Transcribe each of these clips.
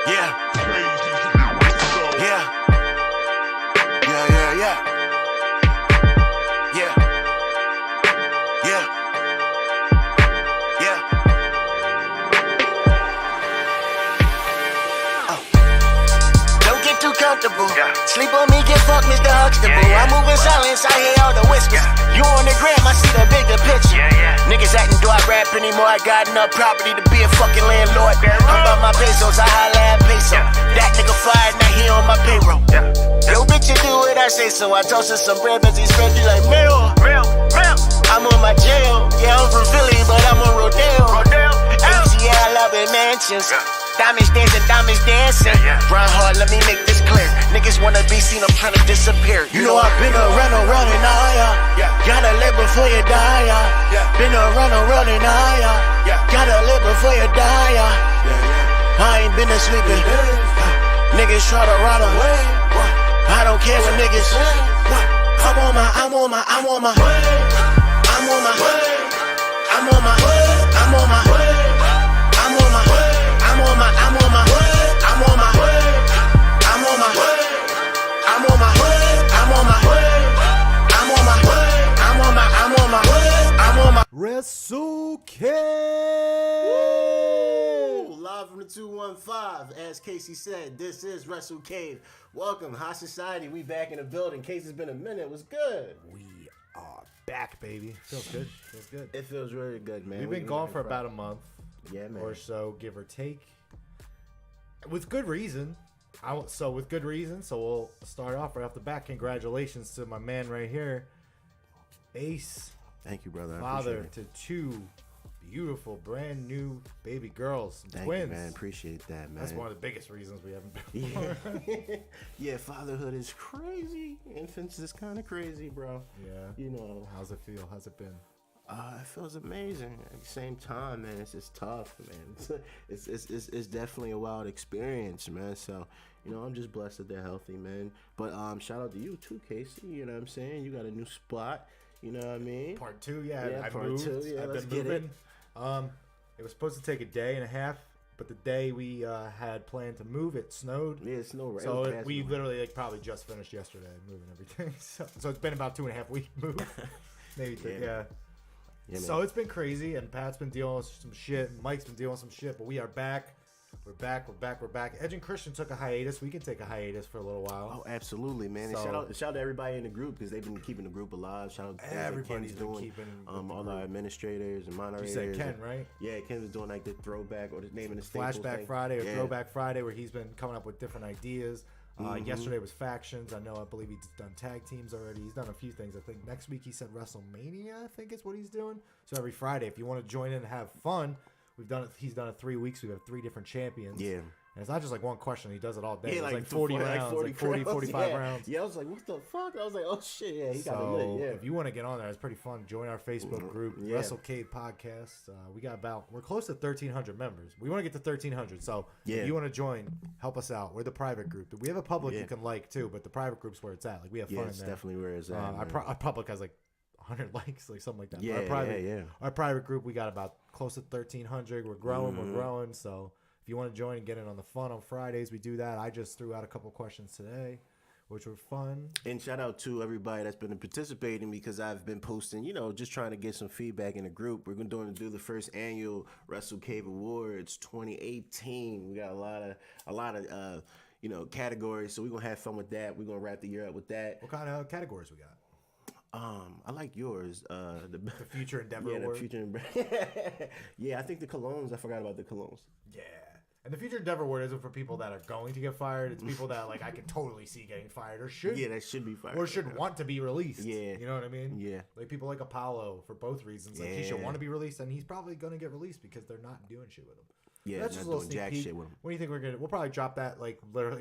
Yeah. Yeah. Yeah, yeah, yeah. Yeah. Yeah. Yeah. Don't get too comfortable. Yeah. Sleep on me, get fucked, Mr. Huxtable. I move in silence, I hear all the whispers. You on the gram, I see the bigger picture. Niggas acting, do I rap anymore? I got enough property to be a fucking landlord. I'm about my pesos, I holla at peso. That nigga fired, now he on my payroll. Yo, bitch, you do what I say, so I toasted some bread, as he spread you like mail. I'm on my jail. Yeah, I'm from Philly, but I'm on Rodale. ATL, love in mansions. Diamonds dancing. Run hard, let me make this clear. Niggas wanna be seen, I'm trying to disappear. You know I've been around and I, gotta live before you die, Been around and I, gotta live before you die, I ain't been sleeping. Niggas try to run away. I don't care what niggas say. I'm on my I'm on my I'm on my I'm on my I'm on my I'm on my I'm on my I'm on my I'm on my I'm on my I'm on my I'm on my I'm on my I'm on my I'm on my I'm on my I'm on my Wrestle Cave. Live from the 215. As Casey said, this is Wrestle Cave. Welcome, High Society. We back in the building. Casey's been a minute. What's good? We are back, baby. Feels good. Feels good. It feels really good, man. We've been gone for about a month, yeah, man, or so, give or take, with good reason. So we'll start off right off the bat. Congratulations to my man right here, Ace. Thank you, brother. Father to two beautiful, brand new baby girls, Thank twins. you, man. Appreciate that, man. That's one of the biggest reasons we haven't been. Yeah. Yeah, fatherhood is crazy. Infants is kind of crazy, bro. Yeah. You know. How's it feel? How's it been? It feels amazing. At the same time, man, it's just tough, man. It's definitely a wild experience, man. So, you know, I'm just blessed that they're healthy, man. But shout out to you too, Casey. You know what I'm saying? You got a new spot. You know what I mean? Part two, yeah. I part moved. two. Yeah, I've let's been get moving. It was supposed to take a day and a half, but the day we had planned to move, it snowed. Yeah, it snowed. Right. So we literally probably just finished yesterday moving everything. So it's been about 2.5 weeks move. Maybe yeah. Yeah, so it's been crazy, and Pat's been dealing with some shit, and Mike's been dealing with some shit, but we are back. We're back. Edge and Christian took a hiatus. We can take a hiatus for a little while. Oh, absolutely, man. And shout out to everybody in the group because they've been keeping the group alive. Shout out to everybody's Ken's been doing, keeping all our administrators and moderators. You said Ken, right? Yeah, Ken was doing like the throwback or the name of the Staples Flashback thing. Friday or Throwback Friday, where he's been coming up with different ideas. Yesterday was factions. I believe he's done tag teams already. He's done a few things. I think next week he said WrestleMania, I think is what he's doing. So every Friday, if you want to join in and have fun, he's done it 3 weeks. We have 3 different champions. Yeah. And it's not just like one question. He does it all day. Yeah, It's like 40 rounds, like 45 rounds. Yeah, I was like, what the fuck? I was like, oh shit, yeah, he got it So lit. Yeah. if you want to get on there, it's pretty fun. Join our Facebook group, Wrestle Cave Podcast. We're close to 1,300 members. We want to get to 1,300. So if you want to join, help us out. We're the private group. We have a public you can like too, but the private group's where it's at. Like we have fun in it's there. definitely where it's at. Our public has like 100 likes, like something like that. Yeah, Our private group, we got about close to 1,300. We're growing. So if you want to join and get in on the fun on Fridays, we do that. I just threw out a couple questions today, which were fun. And shout out to everybody that's been participating because I've been posting, just trying to get some feedback in the group. We're going to do the first annual Wrestle Cave Awards 2018. We got a lot of categories, so we're going to have fun with that. We're going to wrap the year up with that. What kind of categories we got? I like yours. The Future Endeavor Award. The Future Yeah, I think the colognes. I forgot about the colognes. Yeah. And the Future Endeavor Award isn't for people that are going to get fired. It's people that I can totally see getting fired or should. Yeah, that should be fired. Or should want to be released. Yeah. You know what I mean? Yeah. Like people like Apollo for both reasons. Like he should want to be released, and he's probably going to get released because they're not doing shit with him. Yeah, that's just a little sneak peek. Shit with him. What do you think we'll probably drop that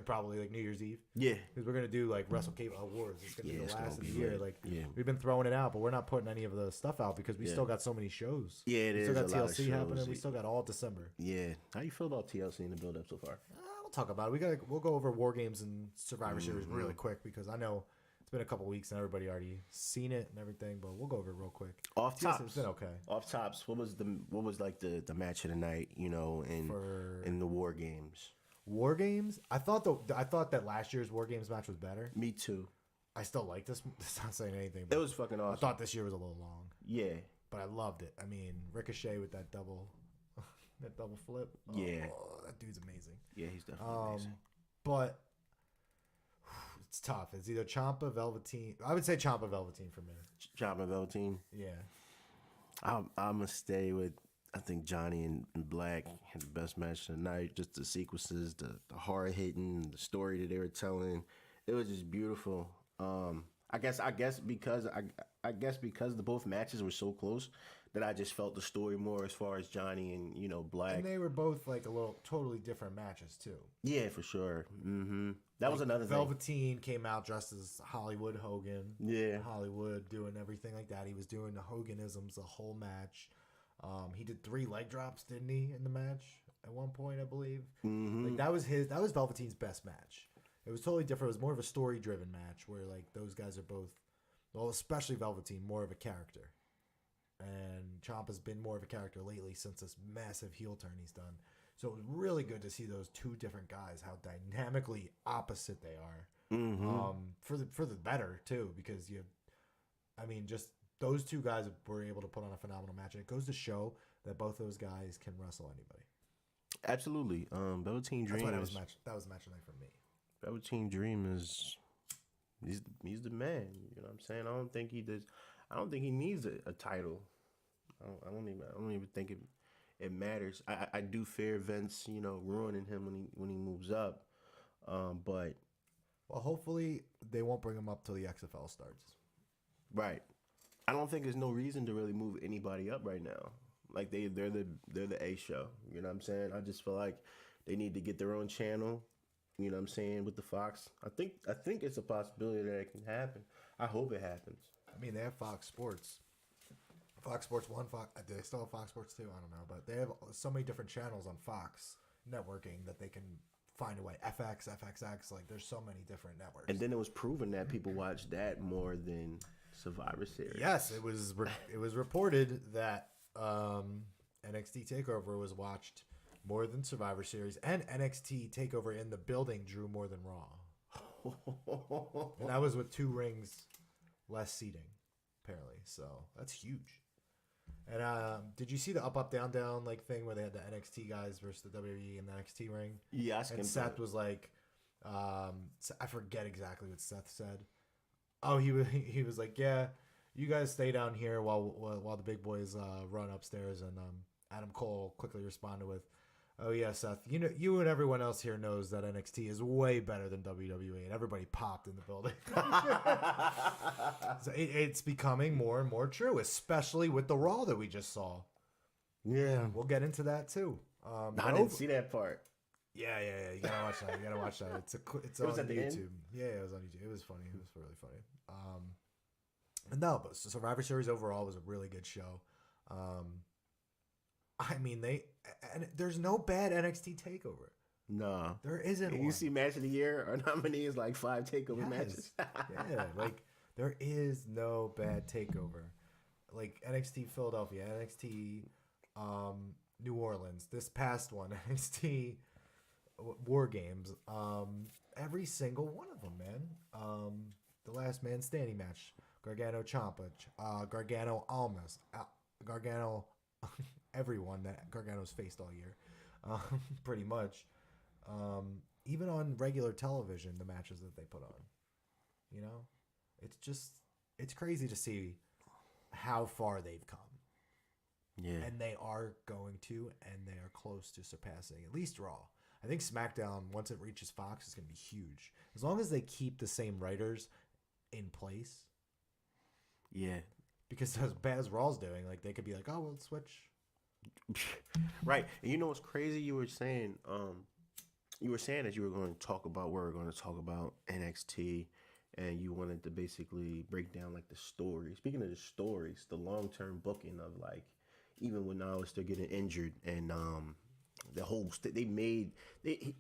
probably New Year's Eve. Yeah. Because we're going to do Wrestle Cave Awards. It's going to be the last of the year. Lit. We've been throwing it out, but we're not putting any of the stuff out because we still got so many shows. Yeah, it is. We still got a lot of TLC shows. happening. We still got all December. Yeah. How you feel about TLC in the build up so far? We'll talk about it. We'll go over War Games and Survivor Series really quick because I know it's been a couple weeks and everybody already seen it and everything, but we'll go over it real quick. Off tops, it's been okay. Off tops, what was like the match of the night? In the War Games. War Games. I thought that last year's War Games match was better. Me too. I still like this. It's not saying anything. It was fucking awesome. I thought this year was a little long. Yeah, but I loved it. I mean, Ricochet with that double flip. Yeah, that dude's amazing. Yeah, he's definitely amazing. But it's tough. It's either Ciampa, Velveteen. I would say Ciampa, Velveteen for me. Ciampa, Velveteen. Yeah. I'm gonna stay with. I think Johnny and Black had the best match tonight. Just the sequences, the hard hitting, the story that they were telling. It was just beautiful. I guess because the both matches were so close that I just felt the story more as far as Johnny and Black. And they were both like a little totally different matches too. Yeah, for sure. Mm-hmm. That was another thing. Velveteen came out dressed as Hollywood Hogan. Yeah, Hollywood doing everything like that. He was doing the Hoganisms the whole match. He did 3 leg drops, didn't he, in the match at one point, I believe. Mm-hmm. Like that was Velveteen's best match. It was totally different. It was more of a story-driven match where like those guys are both, well, especially Velveteen, more of a character, and Ciampa's been more of a character lately since this massive heel turn he's done. So it was really good to see those two different guys, how dynamically opposite they are. Mm-hmm. For the better too, because just those two guys were able to put on a phenomenal match. And it goes to show that both those guys can wrestle anybody. Absolutely. Velveteen Dream. That's why that was match of the night for me. Velveteen Dream is he's the man. You know what I'm saying? I don't think he does. I don't think he needs a title. I don't even think it matters. I do fear Vince, ruining him when he moves up. But hopefully they won't bring him up till the XFL starts. Right. I don't think there's no reason to really move anybody up right now. Like they're the A show. You know what I'm saying? I just feel like they need to get their own channel. You know what I'm saying, with the Fox. I think it's a possibility that it can happen. I hope it happens. I mean, they have Fox Sports. Fox Sports 1, Fox. Do they still have Fox Sports 2? I don't know. But they have so many different channels on Fox networking that they can find a way. FX, FXX, like there's so many different networks. And then it was proven that people watch that more than Survivor Series. Yes, it was reported that NXT TakeOver was watched more than Survivor Series, and NXT TakeOver in the building drew more than Raw. And that was with 2 rings less seating, apparently. So that's huge. And did you see the up, down, down like thing where they had the NXT guys versus the WWE in the NXT ring? Yes. And Seth was like, I forget exactly what Seth said. Oh, he was like, yeah, you guys stay down here while the big boys run upstairs. And Adam Cole quickly responded with, oh yeah, Seth, you and everyone else here knows that NXT is way better than WWE, and everybody popped in the building. So it's becoming more and more true, especially with the Raw that we just saw. Yeah, we'll get into that too. I didn't see that part. Yeah. You gotta watch that. It's on YouTube. Yeah, it was on YouTube. It was funny. It was really funny. But Survivor Series overall was a really good show. I mean, there's no bad NXT takeover. No, there isn't. And you see Match of the Year, our nominee is like 5 takeover matches. Yeah, like there is no bad takeover. Like NXT Philadelphia, NXT New Orleans, this past one, NXT War Games, every single one of them, man. The last man standing match, Gargano Ciampa, Gargano Almas, Gargano. Everyone that Gargano's faced all year, pretty much. Even on regular television, the matches that they put on, it's crazy to see how far they've come. Yeah, and they are going to, and they are close to surpassing at least Raw. I think SmackDown, once it reaches Fox, is going to be huge. As long as they keep the same writers in place. Yeah, because as bad as Raw's doing, like they could be like, oh, we'll switch. Right. And you know what's crazy? You were saying that you were going to talk about where we're going to talk about NXT, and you wanted to basically break down like the story. Speaking of the stories, the long-term booking of like even when now they're getting injured, and the whole they made him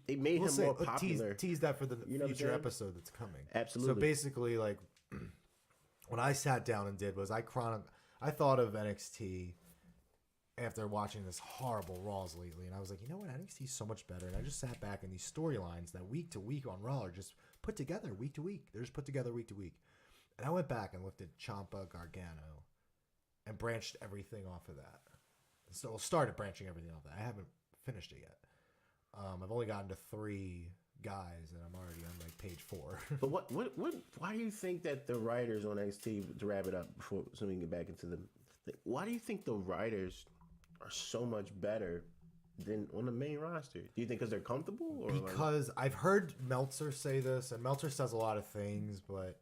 more popular. Tease that for the future episode that's coming. Absolutely. So basically, like what I sat down and did was I thought of NXT after watching this horrible Raws lately, and I was like, you know what, NXT is so much better. And I just sat back, and these storylines that week to week on Raw are just put together week to week. They're just put together week to week. And I went back and looked at Ciampa, Gargano, and branched everything off of that. So started branching everything off that. I haven't finished it yet. I've only gotten to 3 guys, and I'm already on like page 4. But why do you think that the writers on NXT, to wrap it up before so we can get back into the thing, why do you think the writers are so much better than on the main roster? Do you think because they're comfortable? Or because I've heard Meltzer say this, and Meltzer says a lot of things, but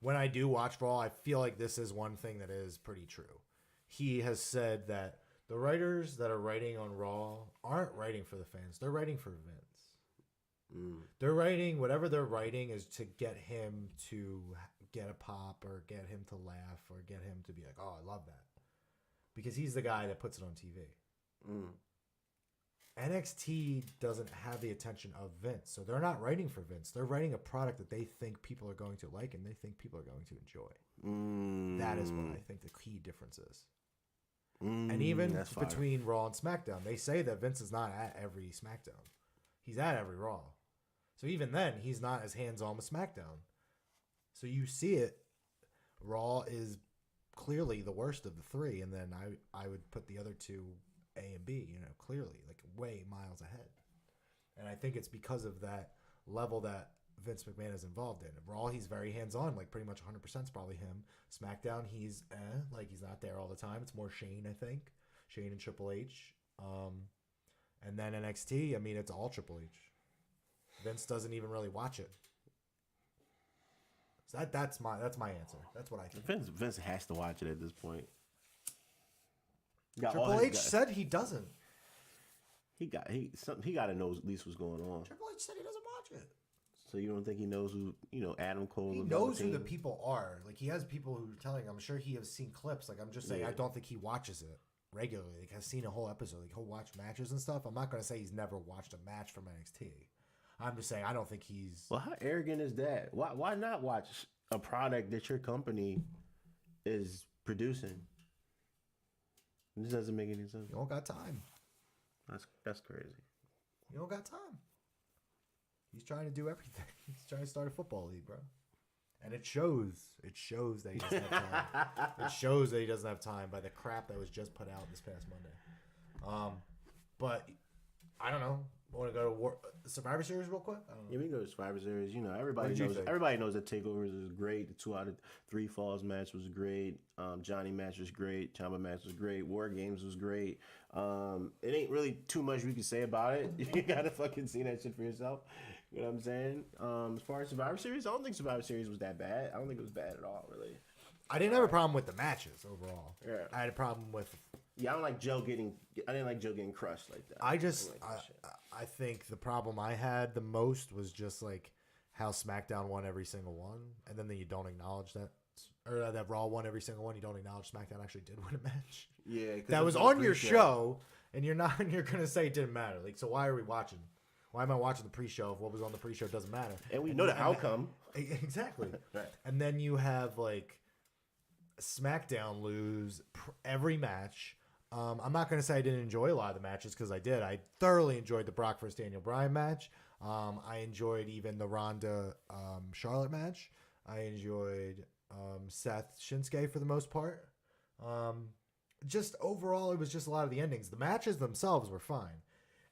when I do watch Raw, I feel like this is one thing that is pretty true. He has said that the writers that are writing on Raw aren't writing for the fans. They're writing for Vince. They're writing, whatever they're writing is to get him to get a pop or get him to laugh or get him to be like, oh, I love that. Because he's the guy that puts it on TV. NXT doesn't have the attention of Vince. So they're not writing for Vince. They're writing a product that they think people are going to like and they think people are going to enjoy. That is what I think the key difference is. And even between Raw and SmackDown, they say that Vince is not at every SmackDown. He's at every Raw. So even then, he's not as hands-on with SmackDown. So you see it. Raw is clearly the worst of the 3, and then I would put the other 2 A and B, clearly, like way miles ahead. And I think it's because of that level that Vince McMahon is involved in. Raw, he's very hands-on, like pretty much 100% is probably him. SmackDown, he's like he's not there all the time. It's more Shane, I think. Shane and Triple H. And then NXT, I mean, it's all Triple H. Vince doesn't even really watch it. So that's my answer. That's what I think. Vince has to watch it at this point. Triple H said he doesn't. He got to know at least what's going on. Triple H said he doesn't watch it. So you don't think he knows who, Adam Cole? He knows who the people are. Like, he has people who are telling him. I'm sure he has seen clips. Like, I'm just saying, I don't think he watches it regularly. Like, has seen a whole episode. Like, he'll watch matches and stuff. I'm not going to say he's never watched a match from NXT. I'm just saying, I don't think he's... Well, how arrogant is that? Why not watch a product that your company is producing? This doesn't make any sense. You don't got time. That's crazy. You don't got time. He's trying to do everything. He's trying to start a football league, bro. And it shows. It shows that he doesn't have time. It shows that he doesn't have time by the crap that was just put out this past Monday. But I don't know. Want to go to Survivor Series real quick? I don't know. Yeah, we can go to Survivor Series. Everybody knows that Takeovers is great. The 2 out of 3 Falls match was great. Johnny match was great. Ciampa match was great. War Games was great. It ain't really too much we can say about it. You gotta fucking see that shit for yourself. You know what I'm saying? As far as Survivor Series, I don't think Survivor Series was that bad. I don't think it was bad at all, really. I didn't have a problem with the matches overall. Yeah. I had a problem with... Yeah, I didn't like Joe getting crushed like that. I think the problem I had the most was just like how SmackDown won every single one, and then you don't acknowledge that, or that Raw won every single one. You don't acknowledge SmackDown actually did win a match. Yeah, that was on your show, and you're gonna say it didn't matter. Like, so why are we watching? Why am I watching the pre-show if what was on the pre-show doesn't matter? And we know the outcome. Exactly. Right. And then you have like SmackDown lose every match. I'm not going to say I didn't enjoy a lot of the matches because I did. I thoroughly enjoyed the Brock vs. Daniel Bryan match. I enjoyed even the Ronda Charlotte match. I enjoyed Seth Shinsuke for the most part. Just overall, it was just a lot of the endings. The matches themselves were fine.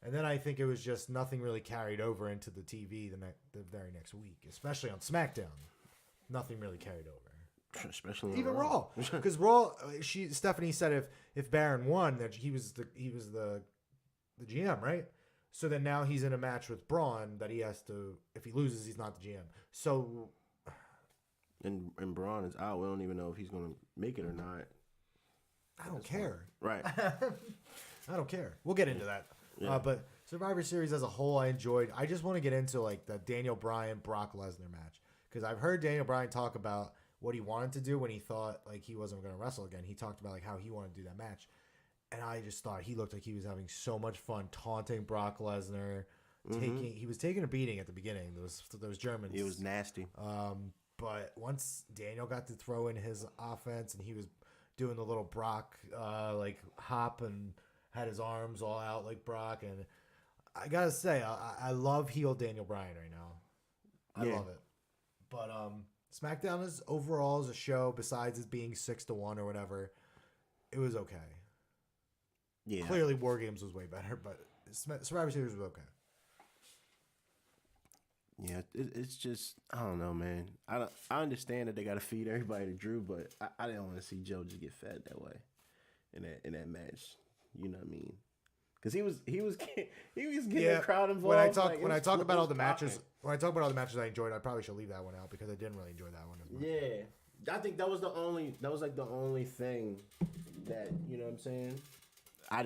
And then I think it was just nothing really carried over into the TV the very next week, especially on SmackDown. Nothing really carried over. Especially even Raw, because Raw, Stephanie said if Baron won, that he was the GM, right? So then now he's in a match with Braun that he has to. If he loses, he's not the GM. So, and Braun is out. We don't even know if he's going to make it or not. I don't care. Right. I don't care. We'll get into that. Yeah. But Survivor Series as a whole, I enjoyed. I just want to get into like the Daniel Bryan Brock Lesnar match because I've heard Daniel Bryan talk about what he wanted to do when he thought like he wasn't going to wrestle again. He talked about like how he wanted to do that match. And I just thought he looked like he was having so much fun taunting Brock Lesnar. He was taking a beating at the beginning. Those Germans. It was nasty. But once Daniel got to throw in his offense and he was doing the little Brock like hop and had his arms all out like Brock. And I gotta say, I love heel Daniel Bryan right now. I love it. But SmackDown is overall as a show, besides it being 6-1 or whatever, it was okay. Yeah. Clearly, War Games was way better, but Survivor Series was okay. Yeah, it's just, I don't know, man. I understand that they got to feed everybody to Drew, but I didn't want to see Joe just get fed that way in that match. You know what I mean? Because he was getting the crowd involved. When I talk about all the matches I enjoyed, I probably should leave that one out because I didn't really enjoy that one as much. Yeah, I think that was the only thing that, you know what I'm saying? I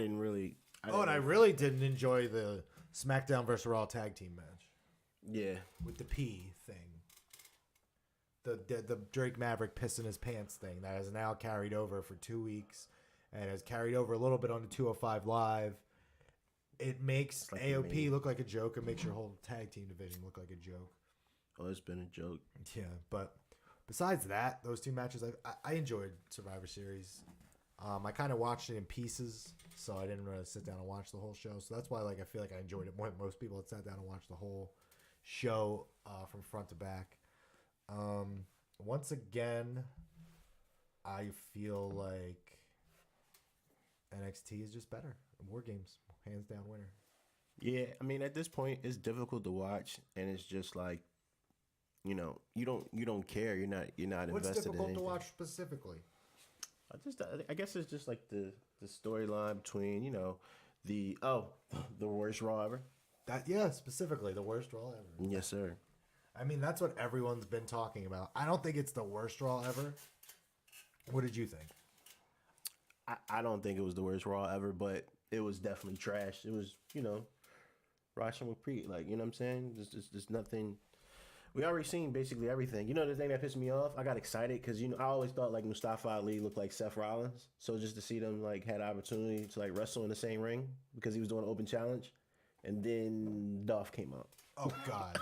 really didn't enjoy the SmackDown vs. Raw tag team match. Yeah, with the P thing, the Drake Maverick pissing his pants thing that has now carried over for 2 weeks and has carried over a little bit on the 205 Live. It makes AOP look like a joke. It makes your whole tag team division look like a joke. Oh, it's been a joke. Yeah, but besides that, those two matches, I enjoyed Survivor Series. I kind of watched it in pieces, so I didn't really sit down and watch the whole show. So that's why, I feel like I enjoyed it more than most people that sat down and watched the whole show from front to back. Once again, I feel like NXT is just better. War Games, hands down winner. Yeah, I mean at this point it's difficult to watch, and it's just like, you don't care. You're not invested. What's difficult in to watch specifically? I guess it's just like the storyline between the worst Raw ever. Specifically the worst Raw ever. Yes, sir. I mean, that's what everyone's been talking about. I don't think it's the worst Raw ever. What did you think? I don't think it was the worst Raw ever, but it was definitely trash. It was, Russian with Preet. Like, you know what I'm saying? There's nothing. We already seen basically everything. The thing that pissed me off? I got excited because, I always thought, Mustafa Ali looked like Seth Rollins. So just to see them, had opportunity to, wrestle in the same ring because he was doing an open challenge. And then Dolph came out. Oh, God.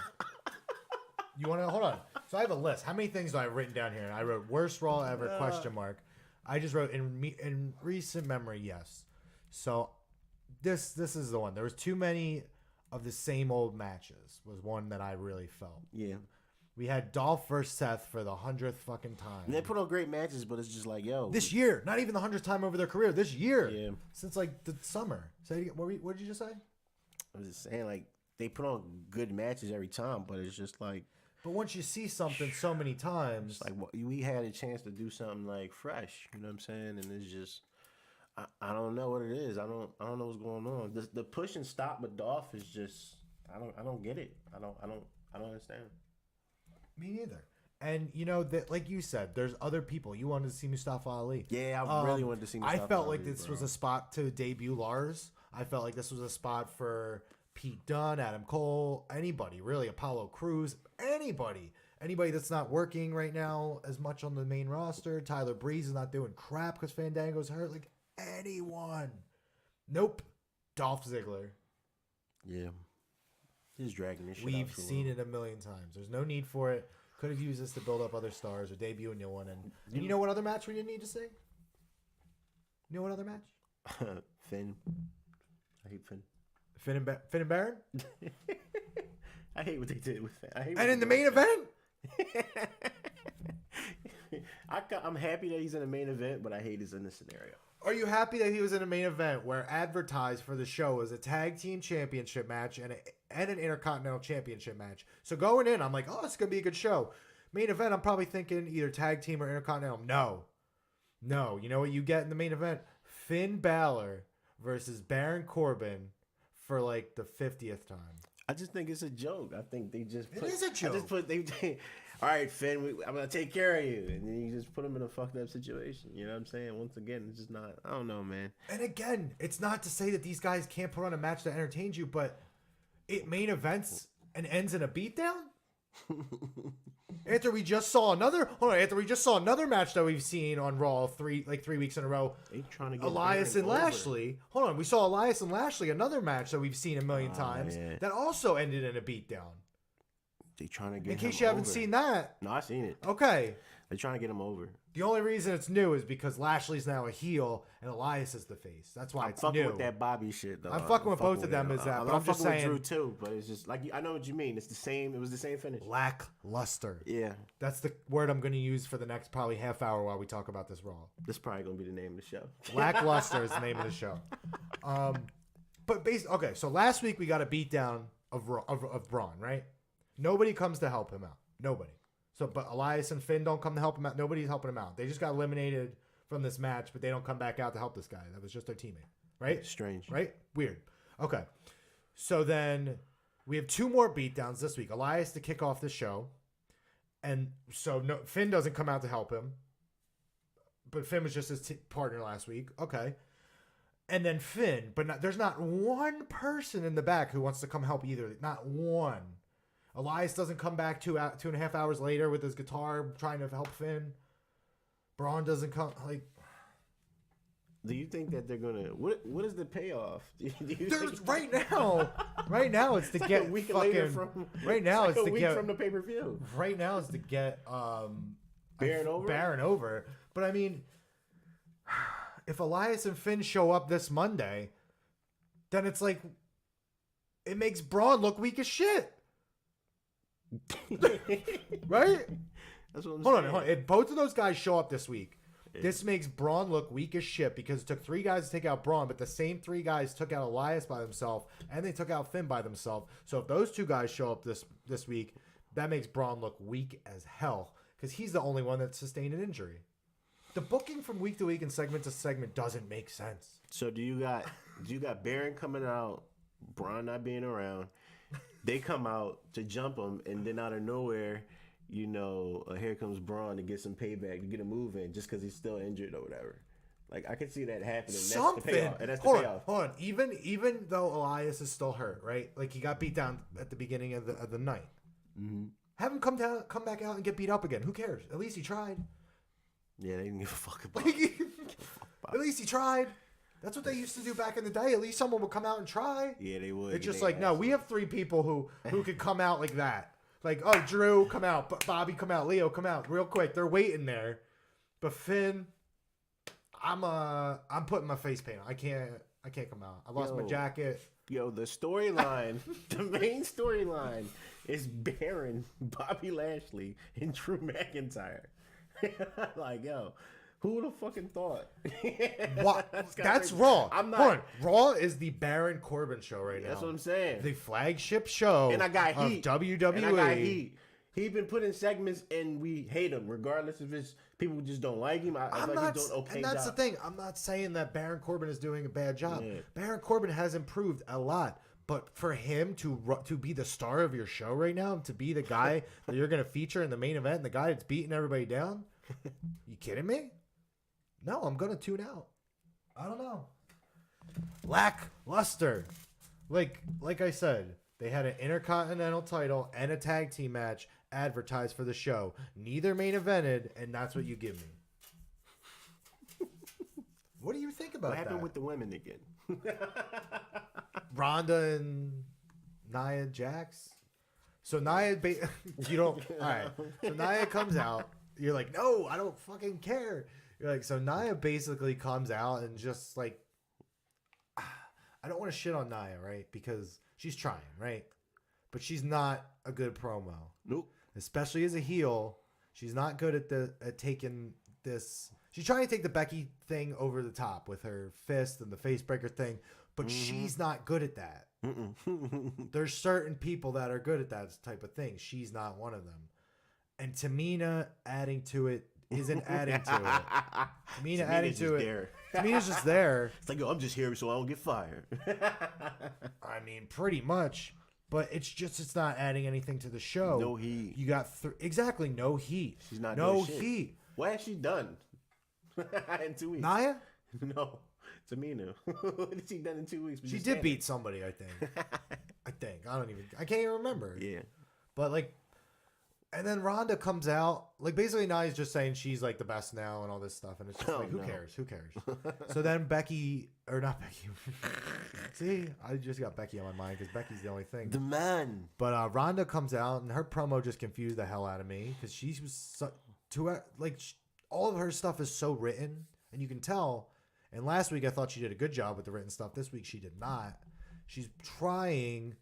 You want to... Hold on. So I have a list. How many things do I have written down here? I wrote worst Raw ever, question mark. I just wrote in recent memory, yes. So this is the one. There was too many of the same old matches was one that I really felt. Yeah. We had Dolph versus Seth for the 100th fucking time. And they put on great matches, but it's just like, yo. This year. Not even the 100th time over their career. This year. Yeah. Since, the summer. What did you just say? I was just saying, they put on good matches every time, but it's just like... But once you see something so many times... we had a chance to do something, fresh. You know what I'm saying? And it's just... I don't know what it is. I don't know what's going on. The push and stop with Dolph is just... I don't get it. I don't understand. Me neither. And, that like you said, there's other people. You wanted to see Mustafa Ali. Yeah, I really wanted to see Mustafa Ali. I felt like this was a spot to debut Lars. I felt like this was a spot for Pete Dunne, Adam Cole, anybody, really, Apollo Crews, anybody that's not working right now as much on the main roster. Tyler Breeze is not doing crap because Fandango's hurt. Anyone. Nope. Dolph Ziggler. Yeah. He's dragging this shit out. We've seen it a million times. There's no need for it. Could have used this to build up other stars or debut a new one. And you know what other match we didn't need to see? You know what other match? Finn. I hate Finn. Finn and Baron? I hate what they did with Finn. And in the main event? I'm happy that he's in the main event, but I hate he's in this scenario. Are you happy that he was in a main event where advertised for the show as a tag team championship match and an intercontinental championship match? So going in, I'm like, oh, it's going to be a good show. Main event, I'm probably thinking either tag team or intercontinental. No. You know what you get in the main event? Finn Balor versus Baron Corbin for the 50th time. I just think it's a joke. I think they just It is a joke. All right, Finn, I'm going to take care of you. And then you just put him in a fucked up situation. You know what I'm saying? Once again, it's just not, I don't know, man. And again, it's not to say that these guys can't put on a match that entertains you, but it main events and ends in a beatdown? After we just saw another match that we've seen on Raw 3 weeks in a row. Trying to get Elias and Lashley. Hold on, we saw Elias and Lashley, another match that we've seen a million times that also ended in a beatdown. They trying to get In him case you haven't over. seen that. No, I seen it. Okay. They're trying to get him over. The only reason it's new is because Lashley's now a heel and Elias is the face. That's why it's fucking new. with that Bobby shit though. I'm fucking with both of them. Is that? But I'm just saying. With Drew too, but it's just like I know what you mean. It's the same. It was the same finish. Lackluster. Yeah. That's the word I'm going to use for the next probably half hour while we talk about this Raw. This is probably gonna be the name of the show. Lackluster is the name of the show. But okay. So last week we got a beatdown of Braun, right? Nobody comes to help him out. Nobody. So, but Elias and Finn don't come to help him out. Nobody's helping him out. They just got eliminated from this match, but they don't come back out to help this guy. That was just their teammate, right? Strange. Right? Weird. Okay. So then we have 2 more beatdowns this week. Elias to kick off the show. And so Finn doesn't come out to help him. But Finn was just his partner last week. Okay. And then Finn, but there's not one person in the back who wants to come help either. Not one. Elias doesn't come back 2.5 hours later with his guitar trying to help Finn. Braun doesn't come. Like, do you think that they're gonna? What is the payoff? Right now it's to get a week fucking. later from, right now it's like to a week get from the pay-per-view. Right now it's to get Baron over. But I mean, if Elias and Finn show up this Monday, then it's like it makes Braun look weak as shit. Right? That's what I'm Hold saying. on. If both of those guys show up this week, this makes Braun look weak as shit because it took 3 guys to take out Braun, but the same 3 guys took out Elias by themselves, and they took out Finn by themselves. So if those 2 guys show up this week, that makes Braun look weak as hell because he's the only one that sustained an injury. The booking from week to week and segment to segment doesn't make sense. So do you got Baron coming out, Braun not being around? They come out to jump him, and then out of nowhere, here comes Braun to get some payback, to get a move in, just because he's still injured or whatever. Like, I can see that happening. Something. That's the payoff. And that's the Hold payoff. on. Even though Elias is still hurt, right? Like, he got beat down at the beginning of the night. Mm-hmm. Have him come back out and get beat up again. Who cares? At least he tried. Yeah, they didn't give a fuck about At least he tried. That's what they used to do back in the day. At least someone would come out and try. Yeah, they would. It's just like, no, we have 3 people who could come out like that. Like, oh, Drew, come out. Bobby, come out. Leo, come out. Real quick. They're waiting there. But Finn, I'm putting my face paint on. I can't come out. I lost my jacket. Yo, the storyline, the main storyline is Baron, Bobby Lashley, and Drew McIntyre. Like, yo, who would have fucking thought? What? That's Raw. I'm not. Hold on. Raw is the Baron Corbin show right now. That's what I'm saying. The flagship show and I got heat. of WWE. And I got heat. He been put in segments and we hate him, regardless if it's people just don't like him. I feel like he's doing okay. And that's job. the thing. I'm not saying that Baron Corbin is doing a bad job. Yeah. Baron Corbin has improved a lot. But for him to be the star of your show right now, to be the guy that you're going to feature in the main event, and the guy that's beating everybody down, you kidding me? No, I'm going to tune out. I don't know. Lackluster. Like I said, they had an Intercontinental title and a tag team match advertised for the show. Neither main evented, and that's what you give me. What do you think about that? What happened with the women again? Rhonda and Nia Jax. So Nia, you don't. All right. So Nia comes out. You're like, no, I don't fucking care. You're like, so Nia basically comes out and just like, I don't want to shit on Nia, right? Because she's trying, right? But she's not a good promo. Nope. Especially as a heel, she's not good at taking this. She's trying to take the Becky thing over the top with her fist and the face breaker thing, but she's not good at that. There's certain people that are good at that type of thing. She's not one of them. And Tamina adding to it isn't adding to it. Tamina adding to it. Tamina's just there. It's like, yo, I'm just here so I don't get fired. I mean, pretty much. But it's not adding anything to the show. No heat. You got exactly no heat. She's not no doing shit. heat. What has she done in 2 weeks? Nia? No, Tamina. What has she done in 2 weeks? She did beat somebody, I think. I can't even remember. Yeah. But like, And then Ronda comes out, like basically now he's just saying she's like the best now and all this stuff, and it's just like who cares? Who cares? So then Becky or not Becky? See, I just got Becky on my mind because Becky's the only thing. The man. But Ronda comes out and her promo just confused the hell out of me because she was all of her stuff is so written, and you can tell. And last week I thought she did a good job with the written stuff. This week she did not. She's trying,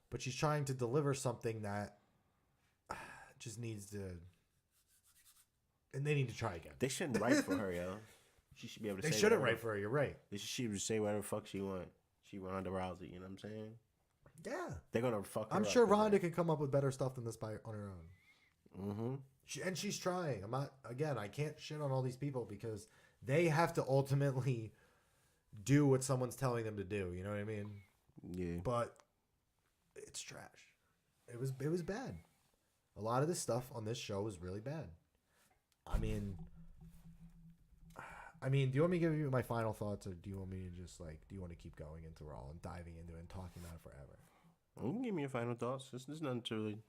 but she's trying to deliver something that just needs to, and they need to try again. They shouldn't write for her, yo. She should be able to. They shouldn't write for her. You're right. She should say whatever the fuck she want. She Ronda Rousey. You know what I'm saying? Yeah. They're gonna fuck her I'm up sure Ronda can come up with better stuff than this on her own. Mm-hmm. And she's trying. I'm not. Again, I can't shit on all these people because they have to ultimately do what someone's telling them to do. You know what I mean? Yeah. But it's trash. It was bad. A lot of this stuff on this show was really bad. I mean, do you want me to give you my final thoughts, or do you want me to just do you want to keep going into Raw and diving into it and talking about it forever? You can give me your final thoughts. There's nothing to really,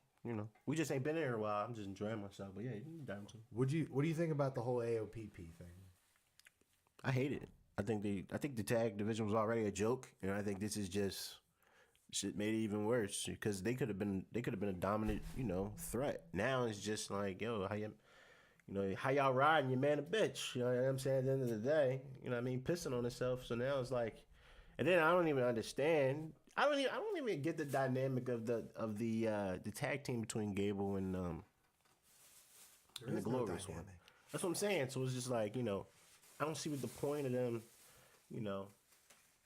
we just ain't been here a while. I'm just enjoying myself, but yeah, you can dive into it. What do you think about the whole AOPP thing? I hate it. I think the tag division was already a joke, and I think this is just shit made it even worse because they could have been a dominant, threat. Now it's just like, yo, how y'all riding? Your man a bitch. You know what I'm saying? At the end of the day, you know what I mean, pissing on himself. So now it's like, and then I don't even understand. I don't even get the dynamic of the tag team between Gable and the Glorious one. That's what I'm saying. So it's just like, I don't see what the point of them,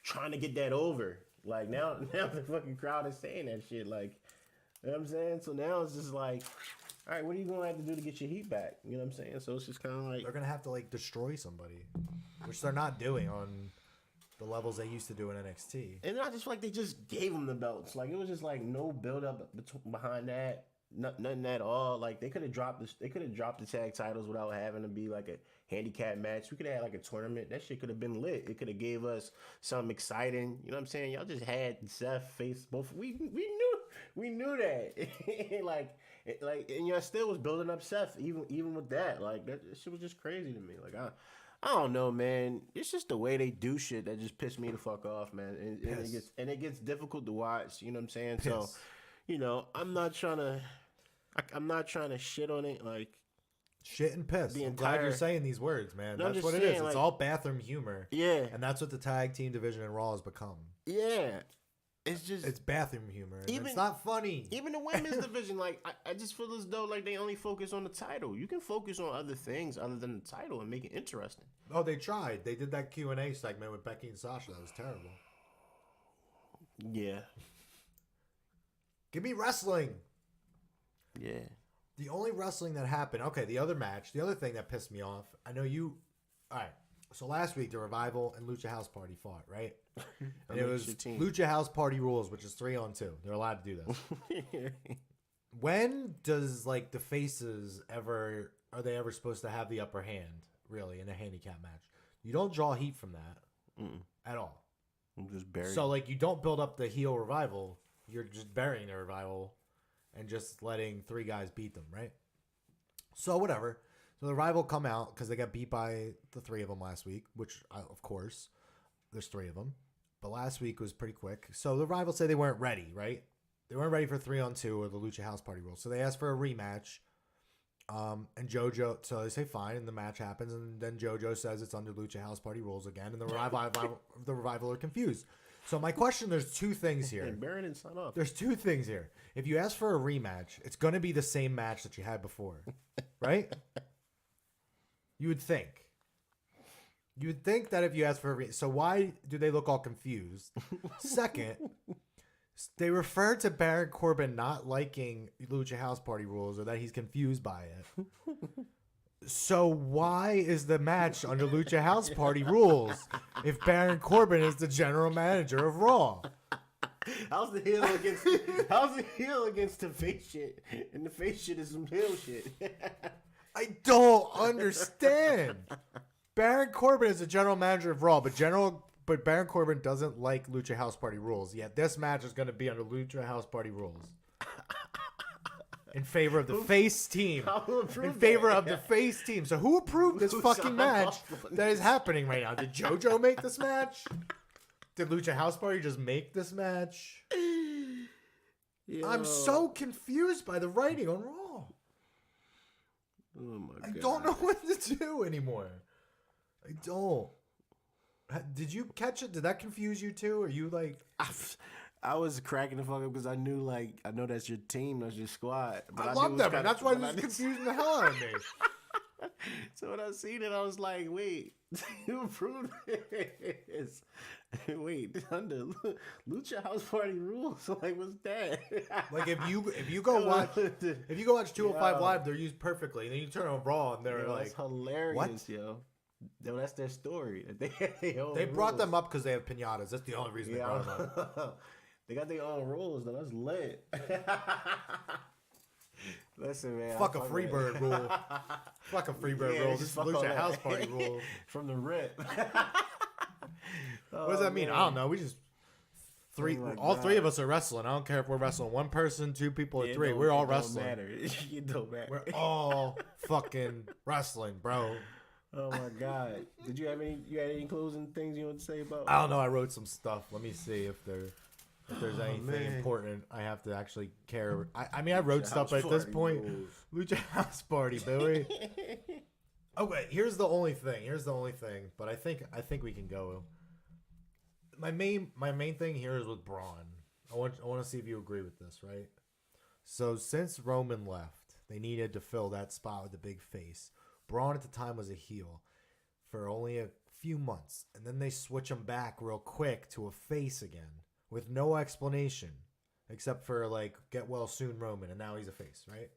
trying to get that over. Like now the fucking crowd is saying that shit. Like, you know what I'm saying? So now it's just like, all right, what are you gonna have to do to get your heat back? You know what I'm saying? So it's just kind of like they're gonna have to destroy somebody, which they're not doing on the levels they used to do in NXT. And I just feel like they just gave them the belts. Like it was just like no build up behind that. Nothing at all. Like they could have dropped the tag titles without having to be like a handicap match. We could have had like a tournament. That shit could have been lit. It could have gave us something exciting. You know what I'm saying? Y'all just had Seth face both. We knew that. and y'all still was building up Seth even with that. Like that shit was just crazy to me. Like I don't know, man. It's just the way they do shit that just pissed me the fuck off, man. And it gets difficult to watch. You know what I'm saying? Piss. So, I'm not trying to shit on it, like shit and piss. I'm glad you're saying these words, man. That's what it is. It's all bathroom humor. Yeah. And that's what the tag team division in Raw has become. Yeah. It's bathroom humor. It's not funny. Even the women's division, I just feel as though they only focus on the title. You can focus on other things other than the title and make it interesting. Oh, they tried. They did that Q&A segment with Becky and Sasha. That was terrible. Yeah. Give me wrestling. Yeah. The only wrestling that happened. Okay, the other thing that pissed me off. I know you. All right. So last week, the Revival and Lucha House Party fought, right? And it was Lucha House Party rules, which is 3-on-2. They're allowed to do this. When does the faces ever are they ever supposed to have the upper hand? Really, in a handicap match, you don't draw heat from that at all. I'm just buried. So you don't build up the heel Revival. You're just burying the Revival and just letting 3 guys beat them, right? So whatever. So the Revival come out because they got beat by the 3 of them last week, which, of course, there's 3 of them. But last week was pretty quick. So the Revival say they weren't ready, right? They weren't ready for 3-on-2 or the Lucha House Party rules. So they asked for a rematch. And JoJo, so they say fine, and the match happens, and then JoJo says it's under Lucha House Party rules again, and the Revival are confused. So my question, there's 2 things here. And Baron didn't sign off. There's 2 things here. If you ask for a rematch, it's going to be the same match that you had before, right? You would think. You would think that if you ask for a rematch. So why do they look all confused? Second, they refer to Baron Corbin not liking Lucha House Party rules or that he's confused by it. So why is the match under Lucha House Party rules if Baron Corbin is the general manager of Raw? How's the heel against the face shit? And the face shit is some heel shit. I don't understand. Baron Corbin is the general manager of Raw, but Baron Corbin doesn't like Lucha House Party rules. Yet this match is going to be under Lucha House Party rules. in favor of the face team. In favor of the face team. So who approved this fucking match that is happening right now? Did JoJo make this match? Did Lucha House Party just make this match? Yo. I'm so confused by the writing on Raw. Oh my God. I don't know what to do anymore. I don't. Did you catch it? Did that confuse you too? Or you like... I was cracking the fuck up because I know that's your team, that's your squad. But I love them, and that's why this is confusing the hell out of me. So when I seen it, I was like, wait, you approved this? Wait, under Lucha House Party rules, like what's that? Like if you go watch 205 Live, they're used perfectly, and then you turn on Raw, and they're like, that's hilarious, what? Yo, that's their story. They brought them up because they have pinatas. That's the only reason they brought them up. They got their own rules, though. That's lit. Listen, man. Fuck a Freebird rule. Fuck a Freebird rule. This is Lucha House Party rule. From the rip. What does that mean? I don't know. We just all three of us are wrestling. I don't care if we're wrestling one person, two people, or three. We're all wrestling. It don't matter. We're all fucking wrestling, bro. Oh my God. Did you have any closing things you want to say about? I don't know. I wrote some stuff. Let me see if there's anything important I have to actually care. I mean, I wrote stuff, but at this point, Lucha House Party, Billy. Okay, here's the only thing. But I think we can go. My main thing here is with Braun. I want to see if you agree with this, right? So since Roman left, they needed to fill that spot with the big face. Braun at the time was a heel for only a few months, and then they switch him back real quick to a face again with no explanation except for like get well soon Roman, and now he's a face, right?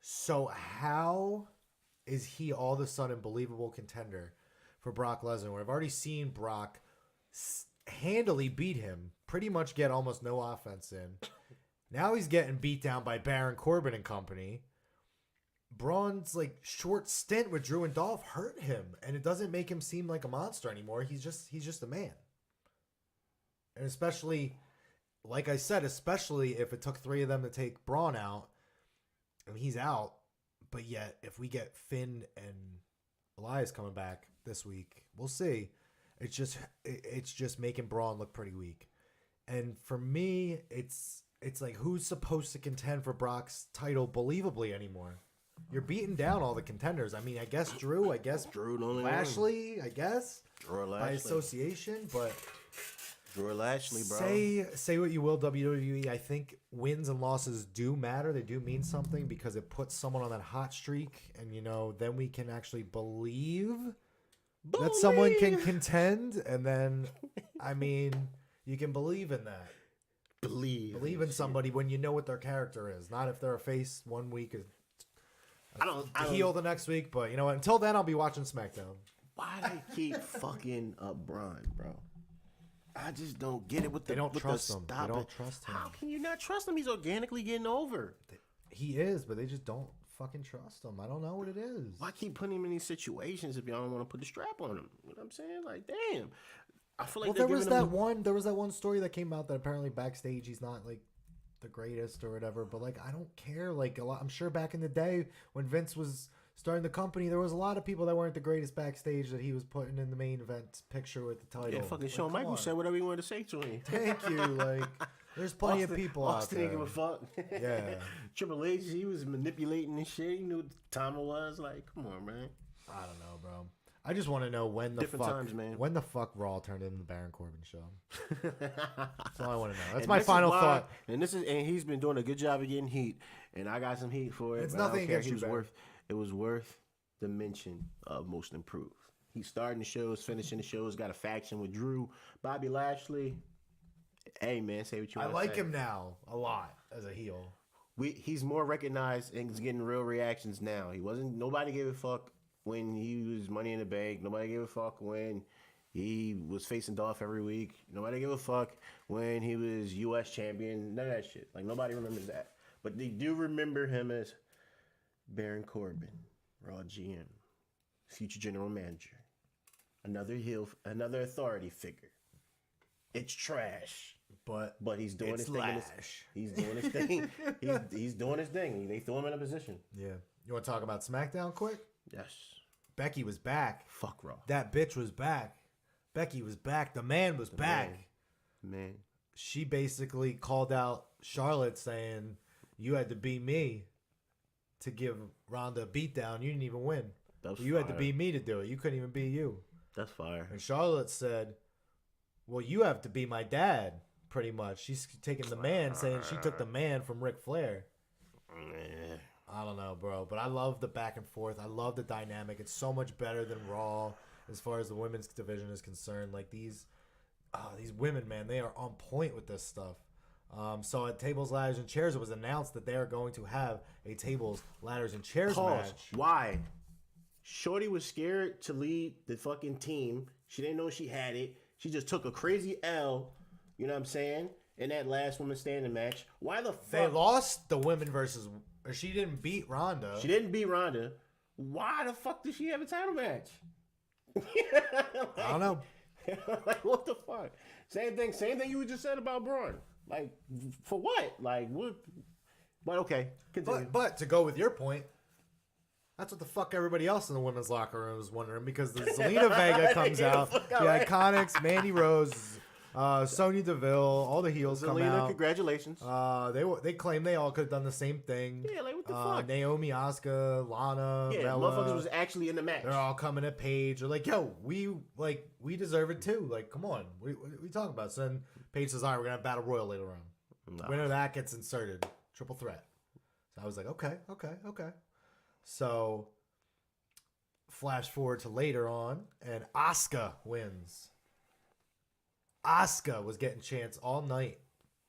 So how is he all of a sudden believable contender for Brock Lesnar when I've already seen Brock handily beat him, pretty much get almost no offense in. Now he's getting beat down by Baron Corbin and company. Braun's like short stint with Drew and Dolph hurt him, and it doesn't make him seem like a monster anymore. He's just a man. And especially, like I said, especially if it took three of them to take Braun out, and he's out. But yet, if we get Finn and Elias coming back this week, we'll see. It's just making Braun look pretty weak. And for me, it's like, who's supposed to contend for Brock's title believably anymore? You're beating down all the contenders. I mean, I guess Drew, Lashley, I guess. Drew Lashley. By association, but Drew Lashley, bro. Say what you will, WWE. I think wins and losses do matter. They do mean something because it puts someone on that hot streak, and then we can actually believe that someone can contend, and then I mean, you can believe in that. Believe in somebody when you know what their character is, not if they're a face one week, I don't heel the next week. But you know what? Until then, I'll be watching SmackDown. Why they keep fucking up Braun, bro? I just don't get it. They don't trust him. They don't trust him. How can you not trust him? He's organically getting over. He is, but they just don't fucking trust him. I don't know what it is. Why keep putting him in these situations if y'all don't want to put the strap on him? You know what I'm saying? Like, damn. I feel like there was that one story that came out that apparently backstage he's not like the greatest or whatever, but like I don't care. Like I'm sure back in the day when Vince was starting the company, there was a lot of people that weren't the greatest backstage that he was putting in the main event picture with the title. Yeah, fucking Shawn Michaels said whatever he wanted to say to him. Thank you. Like there's plenty of people out there. Didn't give a fuck. Yeah. Triple H, he was manipulating and shit. He knew what the time it was. Like, come on, man. I don't know, bro. I just want to know when the fuck Raw turned into the Baron Corbin show. That's all I want to know. That's my final thought. And he's been doing a good job of getting heat, and I got some heat for it. It's nothing against you, it was worth the mention of Most Improved. He's starting the shows, finishing the shows, got a faction with Drew, Bobby Lashley. Hey man, say what you want. I like him now a lot as a heel. He's more recognized and he's getting real reactions now. Nobody gave a fuck when he was Money in the Bank. Nobody gave a fuck when he was facing Dolph every week. Nobody gave a fuck when he was U.S. champion. None of that shit. Like, nobody remembers that. But they do remember him as Baron Corbin, Raw GM, future general manager, another heel, another authority figure. It's trash. But he's doing his thing. He's doing his thing. He's doing his thing. They threw him in a position. Yeah. You want to talk about SmackDown quick? Yes. Becky was back. Fuck Raw. That bitch was back. Becky was back. The man was back. Man. She basically called out Charlotte saying, you had to beat me to give Ronda a beatdown. You didn't even win. You had to beat me to do it. You couldn't even beat you. That's fire. And Charlotte said, well, you have to be my dad, pretty much. She's taking the man, saying she took the man from Ric Flair. I don't know, bro. But I love the back and forth. I love the dynamic. It's so much better than Raw as far as the women's division is concerned. Like these women, man, they are on point with this stuff. So at Tables, Ladders, and Chairs, it was announced that they are going to have a Tables, Ladders, and Chairs match. Why? Shorty was scared to lead the fucking team. She didn't know she had it. She just took a crazy L, you know what I'm saying, in that last woman standing match. Why the fuck? They lost the women versus... Or she didn't beat Ronda. She didn't beat Ronda. Why the fuck did she have a title match? I don't know. Like, what the fuck? Same thing you just said about Braun. Like, for what? Like, what? But okay, continue. But to go with your point, that's what the fuck everybody else in the women's locker room is wondering, because the Zelina Vega comes out, the Iconics, Mandy Rose, Sonya Deville, all the heels come out. Congratulations. They claim they all could have done the same thing. Yeah, like what the fuck? Naomi, Asuka, Lana, Bella, motherfuckers was actually in the match. They're all coming at Paige. They're like, yo, we deserve it too. Like, come on, what are we talking about? So then Paige says, all right, we're gonna have Battle Royal later on. No. Winner of that gets inserted. Triple threat. So I was like, okay. So, flash forward to later on, and Asuka wins. Asuka was getting chants all night.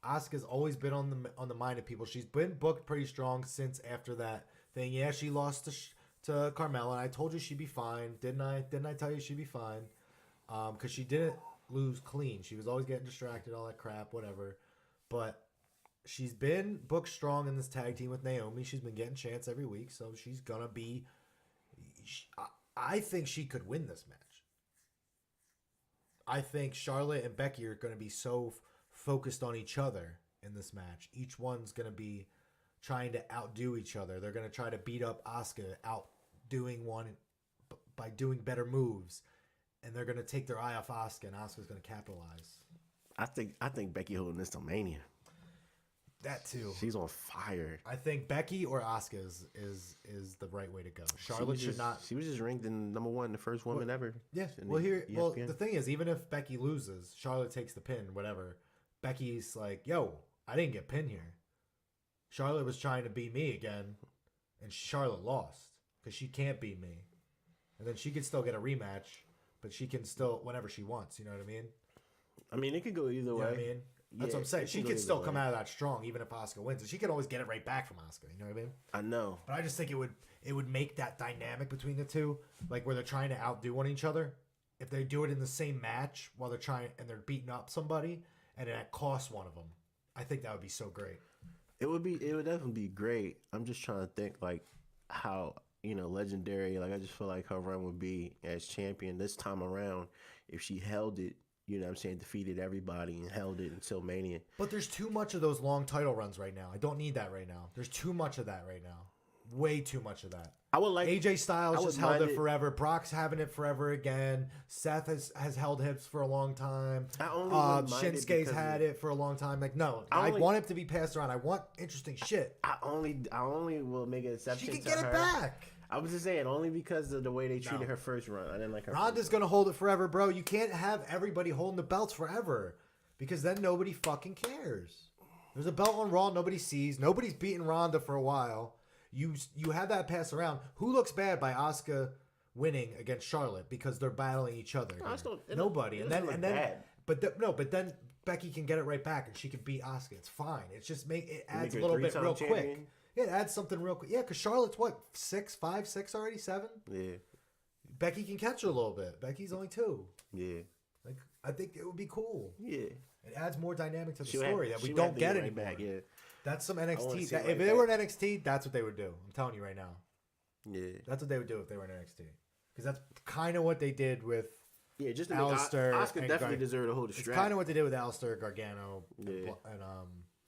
Asuka's always been on the mind of people. She's been booked pretty strong since after that thing. Yeah, she lost to Carmella, and I told you she'd be fine. Didn't I? Didn't I tell you she'd be fine? Because she didn't lose clean. She was always getting distracted, all that crap, whatever. But she's been booked strong in this tag team with Naomi. She's been getting chants every week, so she's gonna be. I think she could win this match. I think Charlotte and Becky are going to be so focused on each other in this match. Each one's going to be trying to outdo each other. They're going to try to beat up Asuka, outdoing one by doing better moves, and they're going to take their eye off Asuka, and Asuka's going to capitalize. I think Becky holding this to Mania. That too. She's on fire. I think Becky or Asuka is the right way to go. Charlotte should not. She was just ranked in #1, the first woman ever. Yeah. Well, the thing is, even if Becky loses, Charlotte takes the pin, whatever. Becky's like, yo, I didn't get pinned here. Charlotte was trying to beat me again, and Charlotte lost because she can't beat me. And then she could still get a rematch, but she can still whenever she wants. You know what I mean? I mean, it could go either way. You know what I mean? That's what I'm saying. She could still come out of that strong, even if Asuka wins. And she can always get it right back from Asuka. You know what I mean? I know. But I just think it would make that dynamic between the two, like where they're trying to outdo one each other. If they do it in the same match while they're trying and they're beating up somebody, and it costs one of them, I think that would be so great. It would definitely be great. I'm just trying to think like how legendary. Like I just feel like her run would be as champion this time around if she held it. You know what I'm saying? Defeated everybody and held it until Mania. But there's too much of those long title runs right now. I don't need that right now. There's too much of that right now. Way too much of that. I would like AJ Styles just held it forever. Brock's having it forever again. Seth has held hips for a long time. Shinsuke's had it for a long time. Like, no, I want it to be passed around. I want interesting shit. I only will make an exception. She can get it back. I was just saying, only because of the way they treated her first run. I didn't like her. Ronda's going to hold it forever, bro. You can't have everybody holding the belts forever because then nobody fucking cares. There's a belt on Raw nobody sees. Nobody's beaten Ronda for a while. You have that pass around. Who looks bad by Asuka winning against Charlotte because they're battling each other? Nobody. But then Becky can get it right back and she can beat Asuka. It's fine. It's just it adds a little bit real quick. Yeah, it adds something real quick. Yeah, because Charlotte's what, 6 already? 7? Yeah. Becky can catch her a little bit. Becky's only 2. Yeah. Like, I think it would be cool. Yeah. It adds more dynamic to the story that we don't get anymore. Back, yeah. That's some NXT. If they were in NXT, that's what they would do. I'm telling you right now. Yeah. That's what they would do if they were in NXT. Because that's kind of what they did with Yeah, just to Alistair make Oscar definitely deserved to hold the strap. It's kind of what they did with Alistair, Gargano, and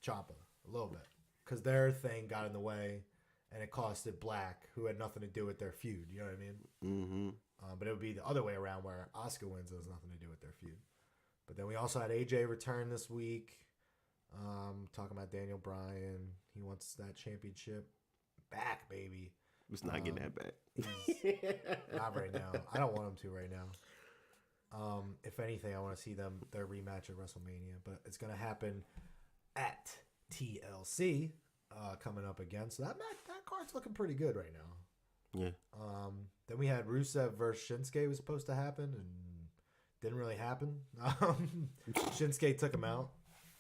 Ciampa a little bit, because their thing got in the way, and it costed Black, who had nothing to do with their feud. You know what I mean? Mm-hmm. But it would be the other way around, where Oscar wins, it has nothing to do with their feud. But then we also had AJ return this week. Talking about Daniel Bryan, he wants that championship back, baby. He's not getting that back. Not right now. I don't want him to right now. If anything, I want to see their rematch at WrestleMania, but it's gonna happen at TLC coming up again. So that card's looking pretty good right now. Yeah. Then we had Rusev versus Shinsuke was supposed to happen and didn't really happen. Shinsuke took him out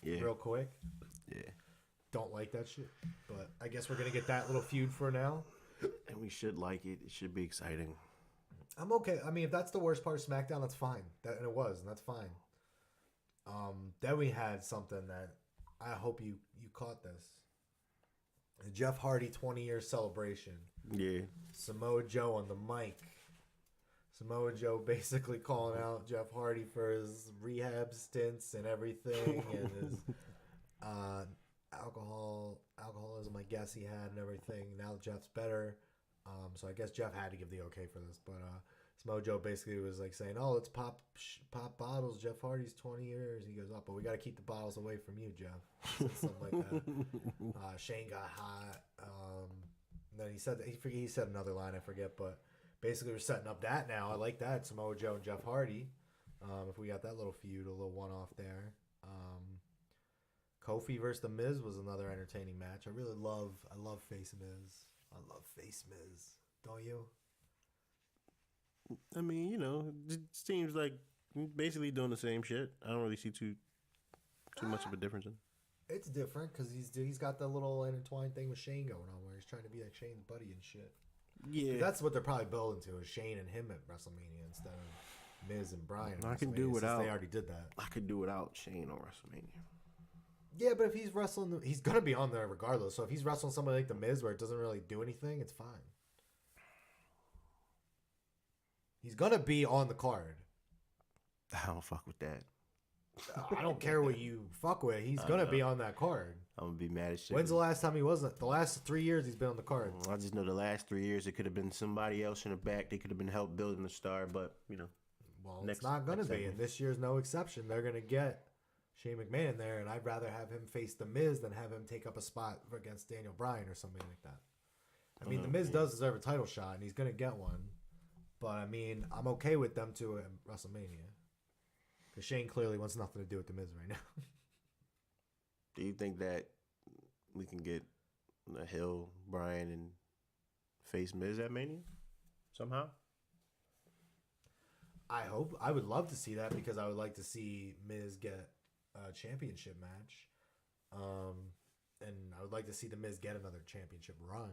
real quick. Yeah. Don't like that shit, but I guess we're gonna get that little feud for now. And we should like it. It should be exciting. I'm okay. I mean, if that's the worst part of SmackDown, that's fine. And it was, and that's fine. Then we had something that I hope you caught this. The Jeff Hardy 20-year celebration. Yeah. Samoa Joe on the mic. Samoa Joe basically calling out Jeff Hardy for his rehab stints and everything, and his alcoholism, I guess he had, and everything. Now Jeff's better. So I guess Jeff had to give the okay for this, but Samoa Joe basically was like saying, "Oh, let's pop bottles. Jeff Hardy's 20 years." He goes, "Oh, but we got to keep the bottles away from you, Jeff." Something like that. Shane got hot. And then he said another line, I forget, but basically we're setting up that now. I like that, Samoa Joe and Jeff Hardy. If we got that little feud, a little one-off there. Kofi versus The Miz was another entertaining match. I love Face Miz. I love Face Miz. Don't you? I mean, it seems like basically doing the same shit. I don't really see too much of a difference in it. It's different because he's got the little intertwined thing with Shane going on, where he's trying to be like Shane's buddy and shit. Yeah, that's what they're probably building to, is Shane and him at WrestleMania instead of Miz and Bryan. I can do without. They already did that. I could do without Shane on WrestleMania. Yeah, but if he's wrestling, he's gonna be on there regardless. So if he's wrestling somebody like The Miz, where it doesn't really do anything, it's fine. He's gonna be on the card. I don't fuck with that. I don't care what you fuck with. He's gonna be on that card. I'm gonna be mad as shit. When's the last time he wasn't? The last 3 years he's been on the card. I just know the last 3 years it could have been somebody else in the back. They could have been help building the star, but well, it's not gonna be, and this year's no exception. They're gonna get Shane McMahon in there, and I'd rather have him face The Miz than have him take up a spot against Daniel Bryan or something like that. I mean, The Miz does deserve a title shot, and he's gonna get one. But I mean, I'm okay with them two at WrestleMania. Because Shane clearly wants nothing to do with The Miz right now. Do you think that we can get Hill, Bryan, and face Miz at Mania somehow? I would love to see that, because I would like to see Miz get a championship match. And I would like to see The Miz get another championship run.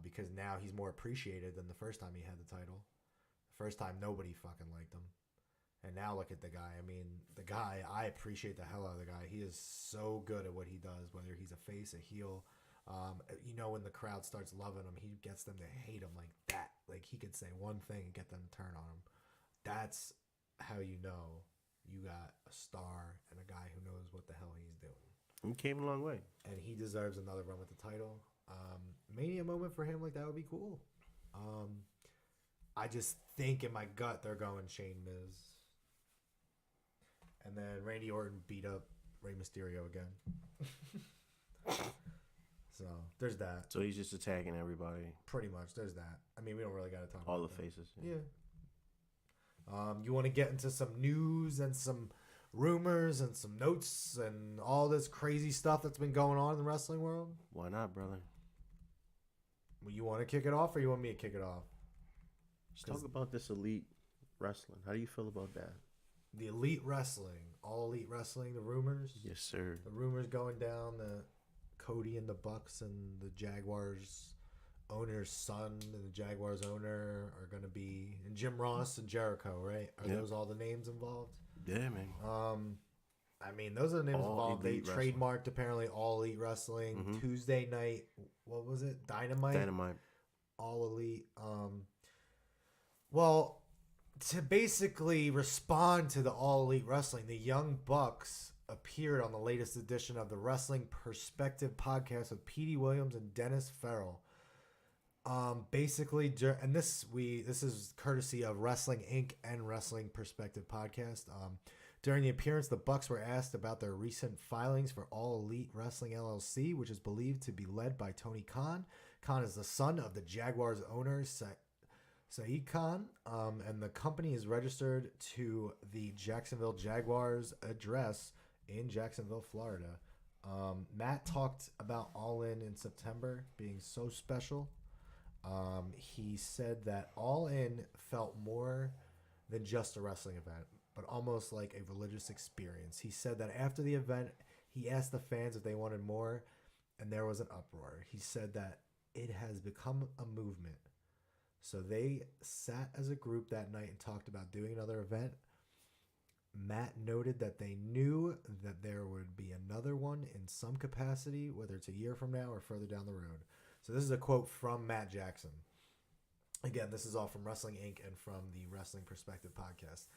Because now he's more appreciated than the first time he had the title. The first time nobody fucking liked him. And now look at the guy. I mean, the guy, I appreciate the hell out of the guy. He is so good at what he does, whether he's a face, a heel. When the crowd starts loving him, he gets them to hate him like that. Like, he could say one thing and get them to turn on him. That's how you know you got a star and a guy who knows what the hell he's doing. He came a long way. And he deserves another run with the title. Mania moment for him, like, that would be cool. I just think in my gut they're going Shane Miz. And then Randy Orton beat up Rey Mysterio again. So there's that. So he's just attacking everybody. Pretty much. There's that. I mean, we don't really got to talk all about the that. faces. Yeah. You want to get into some news and some rumors and some notes and all this crazy stuff that's been going on in the wrestling world? Why not, brother? Well, you want to kick it off, or you want me to kick it off? Let's talk about this elite wrestling. How do you feel about that? The elite wrestling, all elite wrestling, the rumors. Yes, sir. The rumors going down, the Cody and the Bucks and the Jaguars owner's son and the Jaguars owner are going to be, and Jim Ross and Jericho, right? Are those all the names involved? Yeah, man. I mean, those are the names all involved. They wrestling. trademarked apparently All Elite Wrestling. Mm-hmm. Tuesday night, what was it? Dynamite. Dynamite. All Elite. Well, to basically respond to the All Elite Wrestling, the Young Bucks appeared on the latest edition of the Wrestling Perspective podcast with Petey Williams and Dennis Farrell. Basically, and this is courtesy of Wrestling Inc. and Wrestling Perspective podcast. During the appearance, the Bucks were asked about their recent filings for All Elite Wrestling LLC, which is believed to be led by Tony Khan. Khan is the son of the Jaguars owner, Saeed Khan, and the company is registered to the Jacksonville Jaguars address in Jacksonville, Florida. Matt talked about All In September being so special. He said that All In felt more than just a wrestling event, but almost like a religious experience. He said that after the event, he asked the fans if they wanted more, and there was an uproar. He said that it has become a movement. So they sat as a group that night and talked about doing another event. Matt noted that they knew that there would be another one in some capacity, whether it's a year from now or further down the road. So this is a quote from Matt Jackson. Again, this is all from Wrestling Inc. and from the Wrestling Perspective podcast.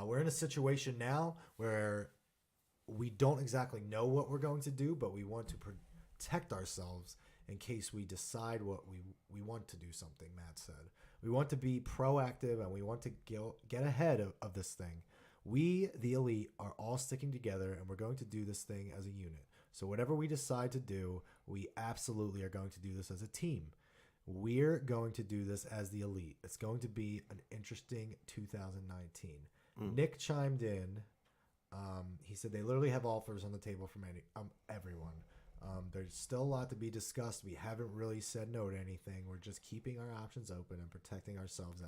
We're in a situation now where we don't exactly know what we're going to do, but we want to protect ourselves in case we decide what we want to do something, Matt said. We want to be proactive and we want to get ahead of this thing. We, the Elite, are all sticking together and we're going to do this thing as a unit. So whatever we decide to do, we absolutely are going to do this as a team. We're going to do this as the Elite. It's going to be an interesting 2019. Nick chimed in. He said they literally have offers on the table from everyone. There's still a lot to be discussed. We haven't really said no to anything. We're just keeping our options open and protecting ourselves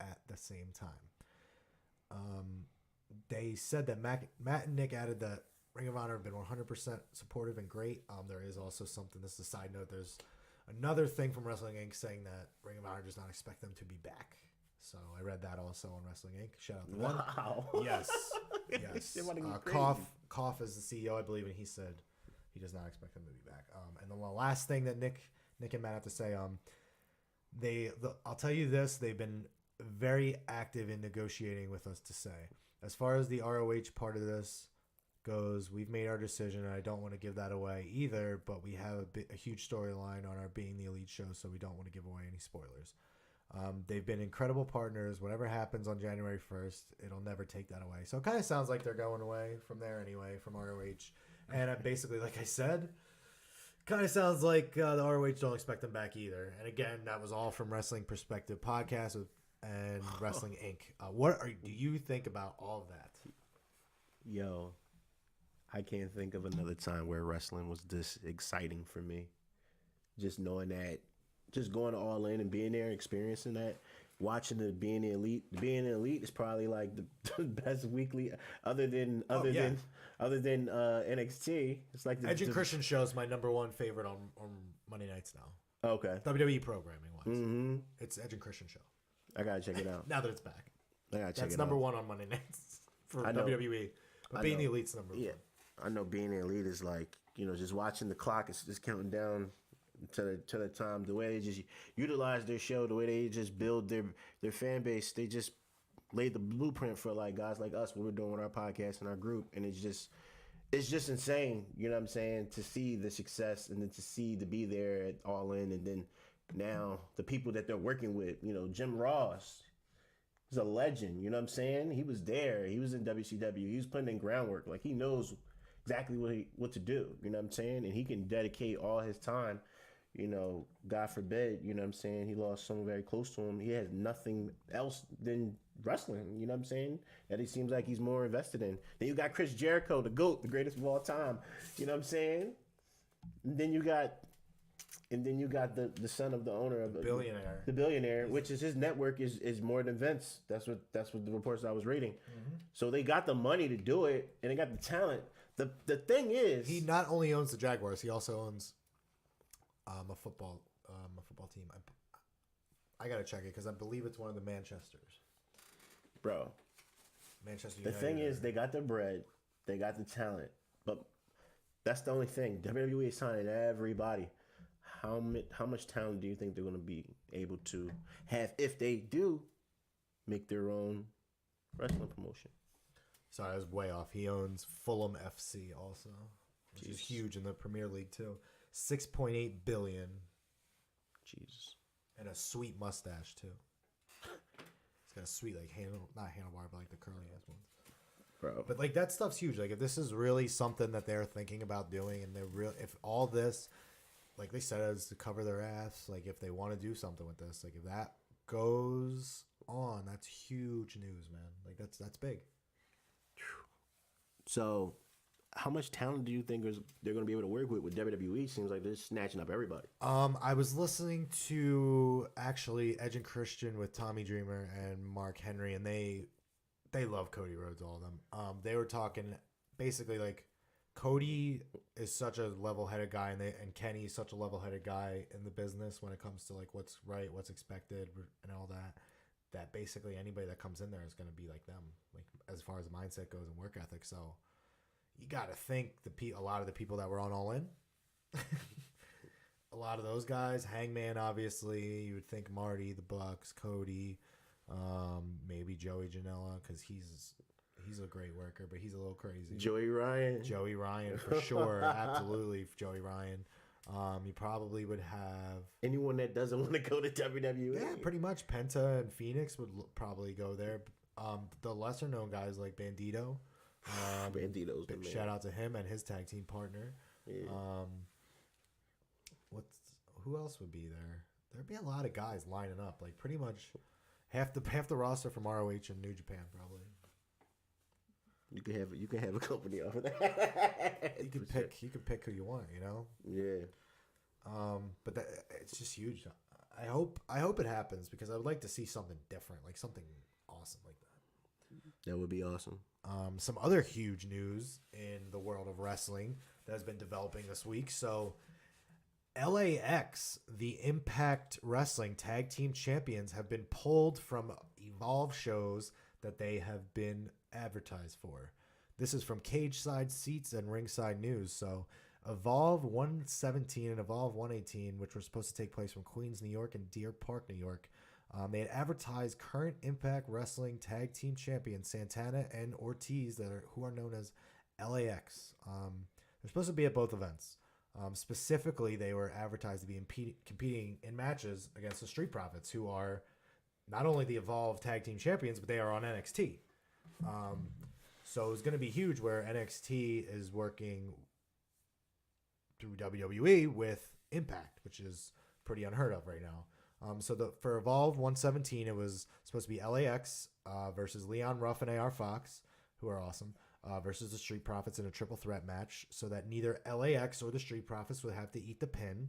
at the same time. They said that Matt and Nick added that Ring of Honor have been 100% supportive and great. There is also something, this is a side note, there's another thing from Wrestling Inc. saying that Ring of Honor does not expect them to be back. So I read that also on Wrestling Inc. Shout out to one. Wow. Yes. Koff is the CEO, I believe, and he said he does not expect them to be back. And then the last thing that Nick and Matt have to say, I'll tell you this, they've been very active in negotiating with us to say. As far as the ROH part of this goes, we've made our decision, and I don't want to give that away either, but we have a huge storyline on our Being the Elite show, so we don't want to give away any spoilers. They've been incredible partners. Whatever happens on January 1st, it'll never take that away. So it kind of sounds like they're going away from there anyway, from ROH. And basically, like I said, kind of sounds like the ROH don't expect them back either. And again, that was all from Wrestling Perspective podcast and Wrestling Inc. What do you think about all of that? Yo, I can't think of another time where wrestling was this exciting for me. Just knowing that, just going all in and being there, experiencing that, watching the Being the Elite. The Being the Elite is probably like the best weekly, other than NXT. It's like Edge and Christian show is my number one favorite on Monday nights now. Okay. WWE programming wise, Mm-hmm. it's Edge and Christian show. I gotta check it out. Now that it's back, I gotta check it out. That's number one on Monday nights for WWE. But Being the Elite's number one. Yeah, I know Being the Elite is like, just watching the clock. It's just counting down to the time. The way they just utilize their show, the way they just build their fan base, they just laid the blueprint for like guys like us when we're doing with our podcast and our group, and it's just insane. You know what I'm saying? To see the success and then to be there at All In, and then now the people that they're working with. Jim Ross is a legend. You know what I'm saying? He was there. He was in WCW. He was putting in groundwork. Like, he knows exactly what to do. You know what I'm saying? And he can dedicate all his time. God forbid, you know what I'm saying, he lost someone very close to him. He has nothing else than wrestling, you know what I'm saying, that he seems like he's more invested in. Then you got Chris Jericho, the GOAT, the greatest of all time, you know what I'm saying? And then you got the son of the owner of the billionaire, which is his network is more than Vince. That's what the reports I was reading. Mm-hmm. So they got the money to do it, and they got the talent. The thing is, he not only owns the Jaguars, he also owns a football team. I gotta check it because I believe it's one of the Manchesters. Bro, Manchester United. The thing is, they got the bread, they got the talent, but that's the only thing. WWE is signing everybody. How much talent do you think they're going to be able to have if they do make their own wrestling promotion. Sorry, I was way off. He owns Fulham FC also, which is huge in the Premier League too. $6.8 billion. Jesus. And a sweet mustache too. He's got a sweet not handlebar, but like the curly ass ones. Bro. But like that stuff's huge. Like if this is really something that they're thinking about doing, and if all this, like they said, is to cover their ass. Like if they want to do something with this, like if that goes on, that's huge news, man. Like that's big. So, how much talent do you think they're going to be able to work with WWE? Seems like they're snatching up everybody. I was listening to actually Edge and Christian with Tommy Dreamer and Mark Henry, and they love Cody Rhodes, all of them. They were talking basically like Cody is such a level-headed guy, and Kenny is such a level-headed guy in the business when it comes to like what's right, what's expected, and all that. That basically anybody that comes in there is going to be like them, like as far as mindset goes and work ethic. So you got to think a lot of the people that were on All In, a lot of those guys, Hangman obviously, you would think Marty, the Bucks, Cody, maybe Joey Janela because he's a great worker, but he's a little crazy. Joey Ryan for sure, absolutely, Joey Ryan. You probably would have anyone that doesn't want to go to WWE. Yeah, pretty much. Penta and Phoenix would probably go there. The lesser known guys like Bandito. Bandito's big shout out to him and his tag team partner. Yeah. Who else would be there? There'd be a lot of guys lining up. Like pretty much half the roster from ROH and New Japan probably. You can have a company off of that. You can pick who you want, you know? Yeah. But it's just huge. I hope it happens because I would like to see something different, like something awesome like that. That would be awesome. Some other huge news in the world of wrestling that has been developing this week. So LAX, the Impact Wrestling Tag Team Champions, have been pulled from Evolve shows that they have been advertised for. This is from Cage Side Seats and Ringside News. So Evolve 117 and Evolve 118, which were supposed to take place from Queens, New York and Deer Park, New York, they had advertised current Impact Wrestling Tag Team Champions Santana and Ortiz who are known as LAX. They're supposed to be at both events. Specifically, they were advertised to be competing in matches against the Street Profits, who are not only the Evolve Tag Team Champions, but they are on NXT. So it's going to be huge where NXT is working through WWE with Impact, which is pretty unheard of right now. For Evolve 117, it was supposed to be LAX versus Leon Ruff and AR Fox, who are awesome, versus the Street Profits in a triple threat match, so that neither LAX or the Street Profits would have to eat the pin.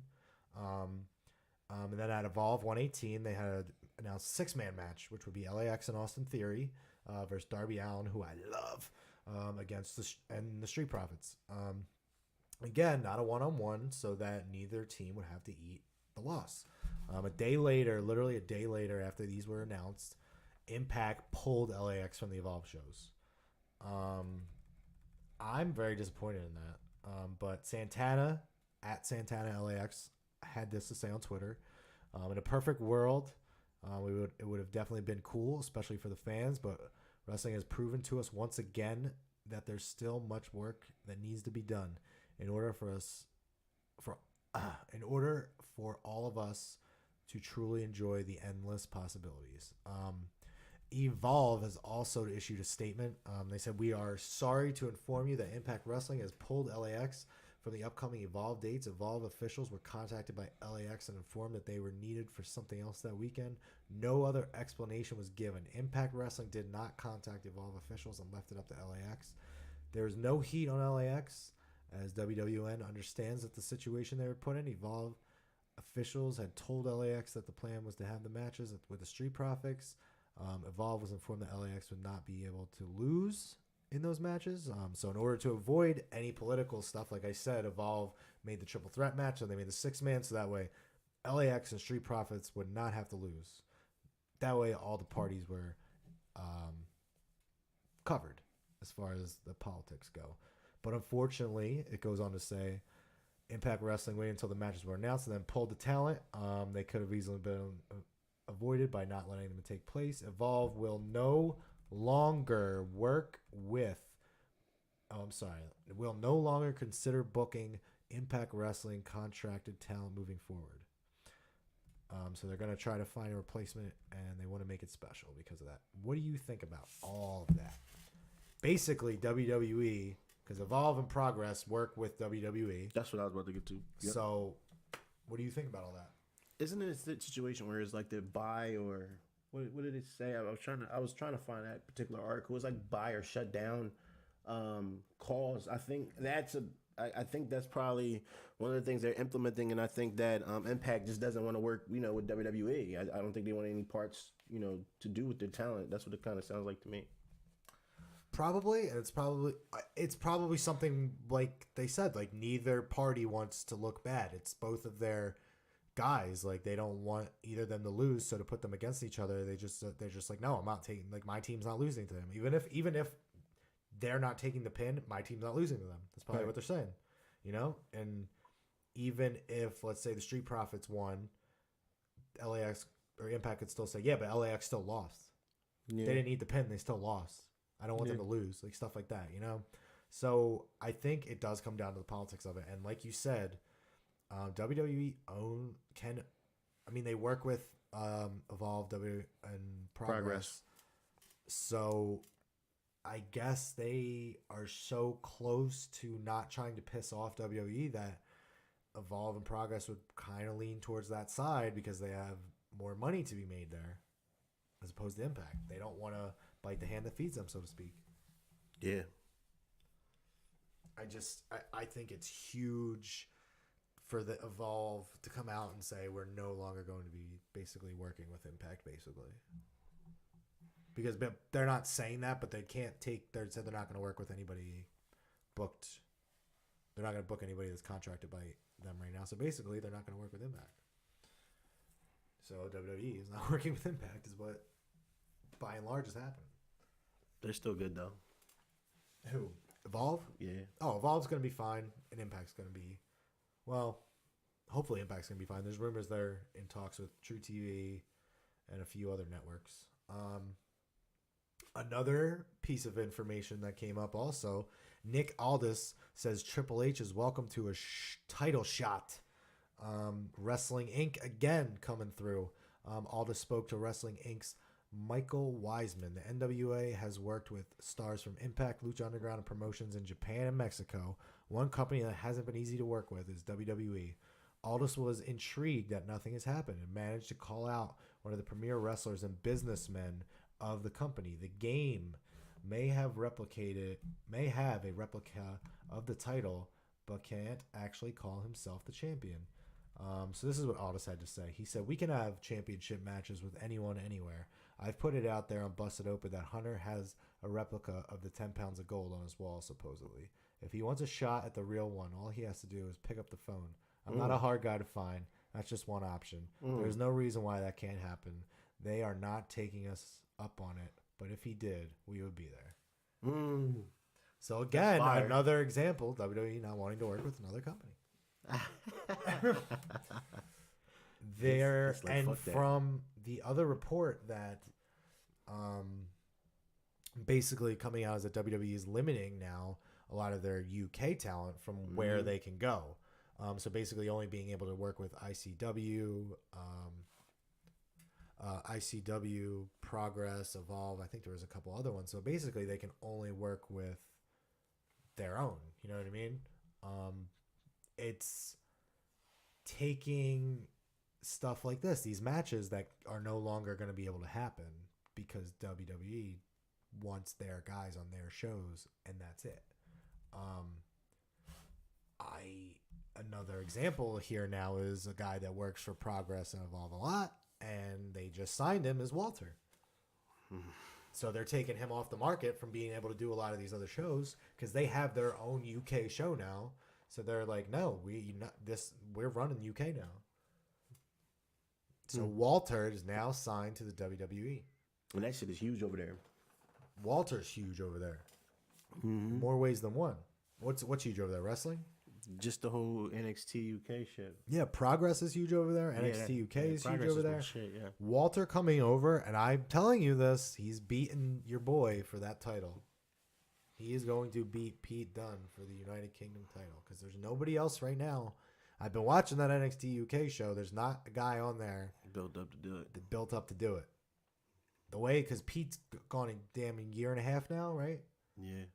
And then at Evolve 118, they had announced a 6-man match, which would be LAX and Austin Theory versus Darby Allin, who I love, against the Street Profits. Again, not a one-on-one, so that neither team would have to eat the loss. Literally a day later after these were announced, Impact pulled LAX from the Evolve shows. I'm very disappointed in that. But Santana, at Santana LAX, had this to say on Twitter. In a perfect world, it would have definitely been cool, especially for the fans, but wrestling has proven to us once again that there's still much work that needs to be done in order for all of us to truly enjoy the endless possibilities. Evolve has also issued a statement. They said, "We are sorry to inform you that Impact Wrestling has pulled LAX from the upcoming Evolve dates. Evolve officials were contacted by LAX and informed that they were needed for something else that weekend. No other explanation was given. Impact Wrestling did not contact Evolve officials and left it up to LAX. There is no heat on LAX, as WWN understands that the situation they were put in. Evolve officials had told LAX that the plan was to have the matches with the Street Profits. Evolve was informed that LAX would not be able to lose in those matches. So in order to avoid any political stuff, like I said, Evolve made the triple threat match, and they made the 6-man, so that way LAX and Street Profits would not have to lose. That way all the parties were covered as far as the politics go. But unfortunately, it goes on to say, Impact Wrestling waited until the matches were announced and then pulled the talent. They could have easily been avoided by not letting them take place. Evolve will know longer work with. Oh, I'm sorry. Will no longer consider booking Impact Wrestling contracted talent moving forward. So they're going to try to find a replacement, and they want to make it special because of that. What do you think about all of that? Basically, WWE, because Evolve and Progress work with WWE. That's what I was about to get to. Yep. So, what do you think about all that? Isn't it a situation where it's like they buy or what did it say? I was trying to find that particular article. It's like buy or shut down cause. I think that's probably one of the things they're implementing, and I think that Impact just doesn't want to work, with WWE. I don't think they want any parts, to do with their talent. That's what it kind of sounds like to me. Probably, and it's probably something like they said, like neither party wants to look bad. It's both of their guys. Like they don't want either of them to lose, so to put them against each other, they're just like, no, I'm not taking. Like my team's not losing to them, even if they're not taking the pin, my team's not losing to them. That's probably what they're saying, And even if, let's say, the Street Profits won, LAX or Impact could still say, yeah, but LAX still lost. Yeah. They didn't need the pin, they still lost. I don't want them to lose, like stuff like that, So I think it does come down to the politics of it, and like you said, WWE they work with Evolve, W and Progress. So I guess they are so close to not trying to piss off WWE that Evolve and Progress would kind of lean towards that side because they have more money to be made there as opposed to Impact. They don't want to bite the hand that feeds them, so to speak. Yeah. I think it's huge for the Evolve to come out and say we're no longer going to be basically working with Impact, basically. Because they're not saying that, but they can't take. They said they're not going to work with anybody booked. They're not going to book anybody that's contracted by them right now. So basically, they're not going to work with Impact. So WWE is not working with Impact, is what by and large has happened. They're still good though. Who? Evolve? Yeah. Oh, Evolve's going to be fine, and Impact's going to be, well, hopefully Impact's going to be fine. There's rumors they're in talks with True TV and a few other networks. Another piece of information that came up also, Nick Aldis says Triple H is welcome to a title shot. Wrestling Inc. again coming through. Aldis spoke to Wrestling Inc.'s Michael Wiseman. The NWA has worked with stars from Impact, Lucha Underground, and promotions in Japan and Mexico. One company that hasn't been easy to work with is WWE. Aldis was intrigued that nothing has happened and managed to call out one of the premier wrestlers and businessmen of the company. The game may have a replica of the title, but can't actually call himself the champion. So this is what Aldis had to say. He said, "We can have championship matches with anyone, anywhere. I've put it out there on Busted Open that Hunter has a replica of the 10 pounds of gold on his wall, supposedly. If he wants a shot at the real one, all he has to do is pick up the phone. I'm not a hard guy to find. That's just one option. There's no reason why that can't happen. They are not taking us up on it, but if he did, we would be there." So again, another example, WWE not wanting to work with another company. From the other report that basically coming out is that WWE is limiting now a lot of their UK talent from where they can go. So basically only being able to work with ICW, Progress, Evolve. I think there was a couple other ones. So basically they can only work with their own. You know what I mean? It's taking stuff like this, these matches that are no longer going to be able to happen because WWE wants their guys on their shows, and that's it. Another example here now is a guy that works for Progress and Evolve a lot, and they just signed him as Walter. So they're taking him off the market from being able to do a lot of these other shows because they have their own UK show now. So they're like, no, we're running UK now. So Walter is now signed to the WWE. And that shit is huge over there. Walter's huge over there. More ways than one. What's huge over there? Wrestling? Just the whole NXT UK shit. Yeah, Progress is huge over there. NXT UK is huge over there. Shit, yeah. Walter coming over, and I'm telling you this, he's beating your boy for that title. He is going to beat Pete Dunne for the United Kingdom title because there's nobody else right now. I've been watching that NXT UK show. There's not a guy on there built up to do it. The way, because Pete's gone a damn year and a half now, right? Yeah.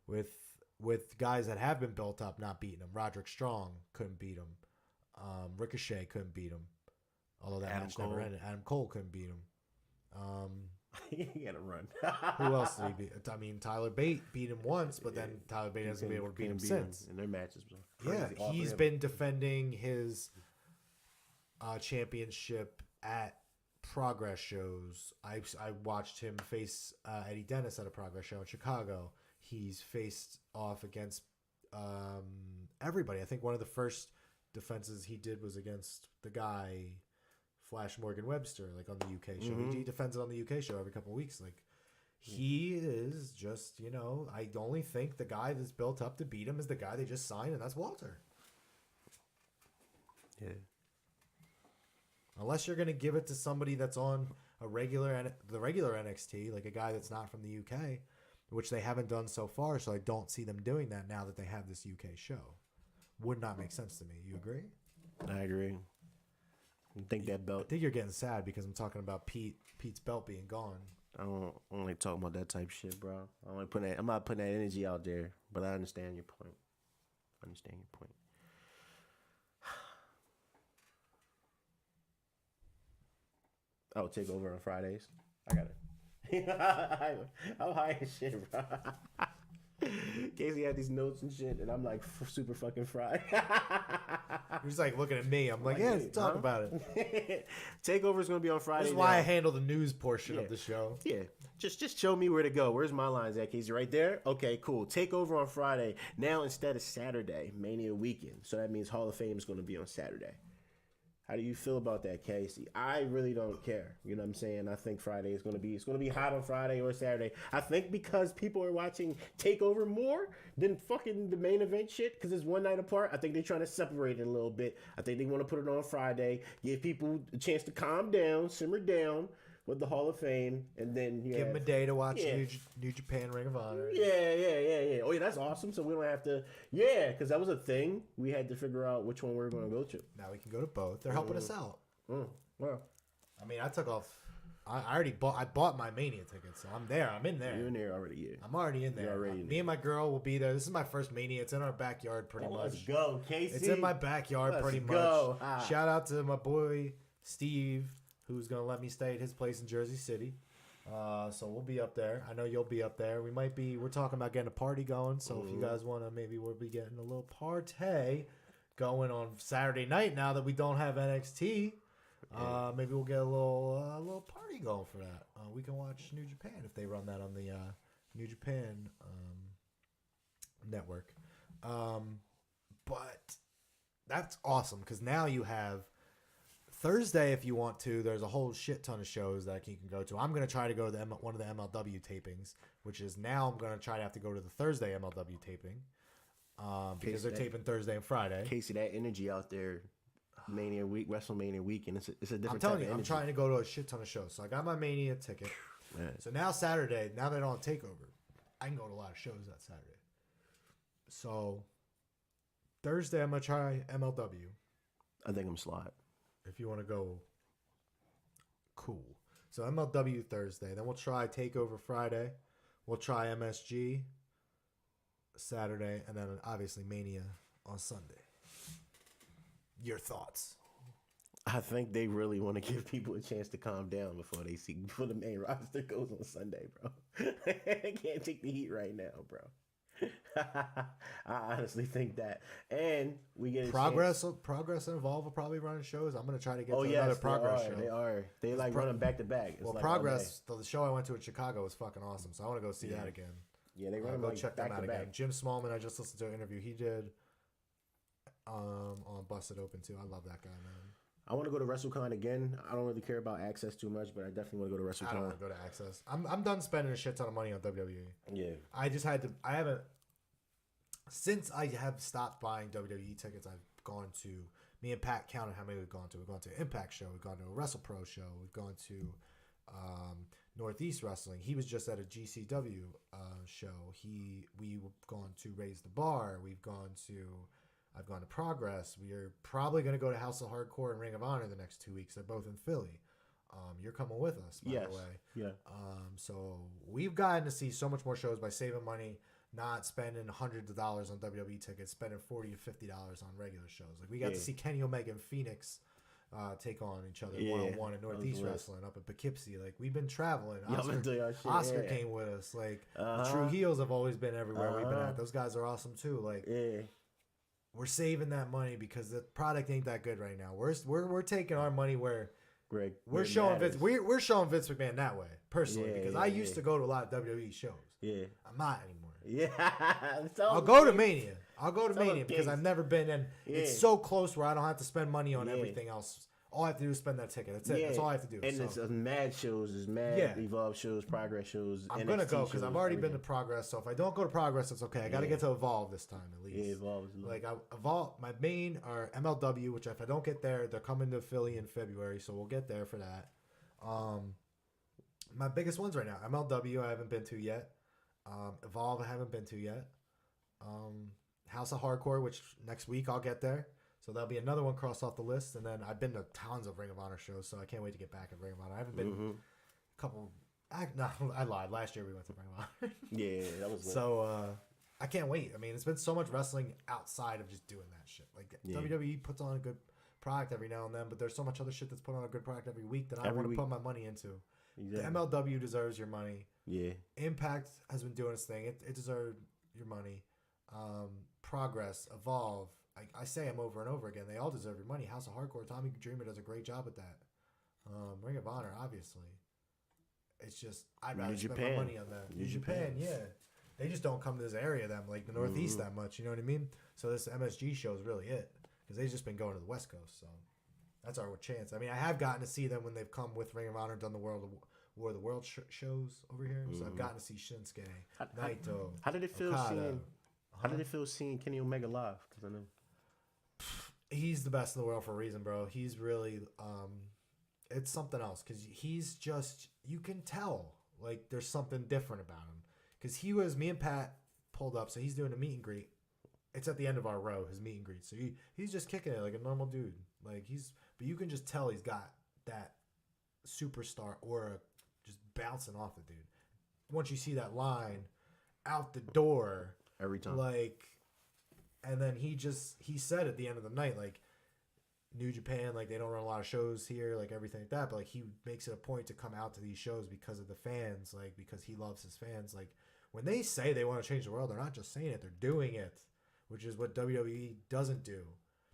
With guys that have been built up, not beating him. Roderick Strong couldn't beat him. Ricochet couldn't beat him. Although that match never ended. Adam Cole couldn't beat him. He got to run. Who else did he beat? I mean, Tyler Bate beat him once, but then Tyler Bate hasn't been able to beat him since. In their matches. Yeah, he's been defending his championship at Progress shows. I watched him face Eddie Dennis at a Progress show in Chicago. He's faced off against everybody. I think one of the first defenses he did was against the guy Flash Morgan Webster, like on the UK show. Mm-hmm. He defends it on the UK show every couple of weeks. Like he is just, I only think the guy that's built up to beat him is the guy they just signed, and that's Walter. Yeah. Unless you're gonna give it to somebody that's on the regular NXT, like a guy that's not from the UK, which they haven't done so far. So I don't see them doing that now that they have this UK show. Would not make sense to me. You agree? I agree. I think that belt. I think you're getting sad because I'm talking about Pete's belt being gone. I don't like talking about that type of shit, bro. I'm not putting that energy out there, but I understand your point. Oh, take over on Fridays. I got it. I'm high as shit, bro. Casey had these notes and shit, and I'm like super fucking fried. He's like looking at me. I'm like, yeah, let's talk about it. Takeover's gonna be on Friday. This is why I handle the news portion of the show. Yeah, just show me where to go. Where's my lines at, Casey? Right there. Okay, cool. Takeover on Friday. Now instead of Saturday, Mania weekend. So that means Hall of Fame is gonna be on Saturday. How do you feel about that, Casey? I really don't care. You know what I'm saying? I think Friday is going to be hot on Friday or Saturday. I think because people are watching TakeOver more than fucking the main event shit because it's one night apart. I think they're trying to separate it a little bit. I think they want to put it on Friday, give people a chance to calm down, simmer down with the Hall of Fame, and then give them a day to watch New Japan Ring of Honor. Yeah. Oh, yeah, that's awesome. So we don't have to, because that was a thing. We had to figure out which one we were going to go to. Now we can go to both. They're helping us out. Well, I mean, I took off. I bought my Mania tickets, so I'm there. I'm in there. You're in there already, yeah. I'm already in there. You're already in Me and my girl will be there. This is my first Mania. It's in our backyard pretty much. Let's go, Casey. It's in my backyard pretty much. Shout out to my boy, Steve, who's going to let me stay at his place in Jersey City. So we'll be up there. I know you'll be up there. We're talking about getting a party going. So if you guys want to, maybe we'll be getting a little party going on Saturday night now that we don't have NXT. Maybe we'll get a little party going for that. We can watch New Japan if they run that on the New Japan network. But that's awesome because now you have Thursday, if you want to, there's a whole shit ton of shows that you can go to. I'm going to try to go to one of the MLW tapings, which is now I'm going to try to have to go to the Thursday MLW taping because they're taping Thursday and Friday. Casey, that energy out there, Mania week, WrestleMania weekend, it's a different I'm telling type you, of I'm trying to go to a shit ton of shows. So I got my Mania ticket. Man. So now Saturday, now they don't take over, I can go to a lot of shows that Saturday. So Thursday, I'm going to try MLW. I think I'm slot. If you want to go, cool. So MLW Thursday. Then we'll try TakeOver Friday. We'll try MSG Saturday. And then obviously Mania on Sunday. Your thoughts? I think they really want to give people a chance to calm down before the main roster goes on Sunday, bro. I can't take the heat right now, bro. I honestly think that, and we get Progress and Evolve will probably run shows. I'm gonna try to get to another Progress show. They like running back to back. Well, like Progress, the show I went to in Chicago was fucking awesome, so I want to go see that again. Yeah, they run go like check back them out to again. back. Jim Smallman, I just listened to an interview he did on Busted Open too. I love that guy, man. I want to go to WrestleCon again. I don't really care about Access too much, but I definitely want to go to WrestleCon. I don't want to go to Access. I'm done spending a shit ton of money on WWE. Yeah. I haven't since I have stopped buying WWE tickets, I've gone to. Me and Pat counted how many we've gone to. We've gone to an Impact show. We've gone to a Wrestle Pro show. We've gone to Northeast Wrestling. He was just at a GCW show. We've gone to Raise the Bar. I've gone to Progress. We are probably going to go to House of Hardcore and Ring of Honor the next 2 weeks. They're both in Philly. You're coming with us, by the way. Yeah. So we've gotten to see so much more shows by saving money, not spending hundreds of dollars on WWE tickets, spending $40 to $50 on regular shows. Like we got to see Kenny Omega and Phoenix take on each other one-on-one in Northeast Wrestling up in Poughkeepsie. Like we've been traveling. Oscar came with us. Like the True Heels have always been everywhere we've been at. Those guys are awesome too. Like we're saving that money because the product ain't that good right now. We're taking our money where we're showing Vince McMahon that way personally because I used to go to a lot of WWE shows. Yeah, I'm not anymore. Yeah, I'll go to Mania. Because I've never been, and it's so close where I don't have to spend money on everything else. All I have to do is spend that ticket. That's it. That's all I have to do. And it's mad shows, it's mad Evolve shows, Progress shows. I'm gonna go because I've already been to Progress. So if I don't go to Progress, it's okay. I got to get to Evolve this time at least. Yeah, Evolve. Like Evolve, my main are MLW, which if I don't get there, they're coming to Philly in February, so we'll get there for that. My biggest ones right now, MLW, I haven't been to yet. Evolve, I haven't been to yet. House of Hardcore, which next week I'll get there. So that'll be another one crossed off the list. And then I've been to tons of Ring of Honor shows, so I can't wait to get back at Ring of Honor. I haven't been a couple. I lied. Last year we went to Ring of Honor. Yeah, that was lit. So I can't wait. I mean, it's been so much wrestling outside of just doing that shit. Like WWE puts on a good product every now and then, but there's so much other shit that's put on a good product every week that I want to put my money into. Exactly. The MLW deserves your money. Yeah. Impact has been doing its thing. It deserved your money. Progress, Evolve. I say them over and over again. They all deserve your money. House of Hardcore, Tommy Dreamer does a great job at that. Ring of Honor, obviously. It's just I'd rather spend my money on that. New Japan, yeah. They just don't come to this area like the Northeast that much. You know what I mean? So this MSG show is really it because they've just been going to the West Coast. So that's our chance. I mean, I have gotten to see them when they've come with Ring of Honor, done the War of the World shows over here. So I've gotten to see Shinsuke, Naito. How did it feel seeing? How did it feel seeing Kenny Omega live? Because I know he's the best in the world for a reason, bro. He's really, it's something else because he's just, you can tell like there's something different about him. Because me and Pat pulled up, so he's doing a meet and greet. It's at the end of our row, his meet and greet. So he's just kicking it like a normal dude. But you can just tell he's got that superstar aura just bouncing off the dude. Once you see that line out the door, every time, and then he said at the end of the night, like, New Japan, like, they don't run a lot of shows here, like, everything like that, but, like, he makes it a point to come out to these shows because of the fans, like, because he loves his fans. Like, when they say they want to change the world, they're not just saying it, they're doing it, which is what WWE doesn't do.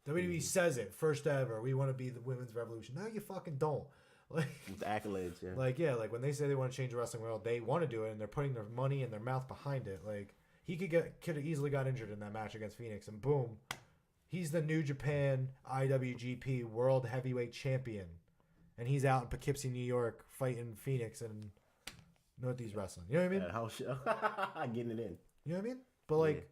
WWE says it, first ever, we want to be the women's revolution. No, you fucking don't. Like, with the accolades, yeah. Like, when they say they want to change the wrestling world, they want to do it, and they're putting their money and their mouth behind it. Like, he could have easily got injured in that match against Phoenix, and boom, he's the New Japan IWGP World Heavyweight Champion, and he's out in Poughkeepsie, New York, fighting Phoenix and Northeast Wrestling. You know what I mean? That house show, getting it in. You know what I mean? But like,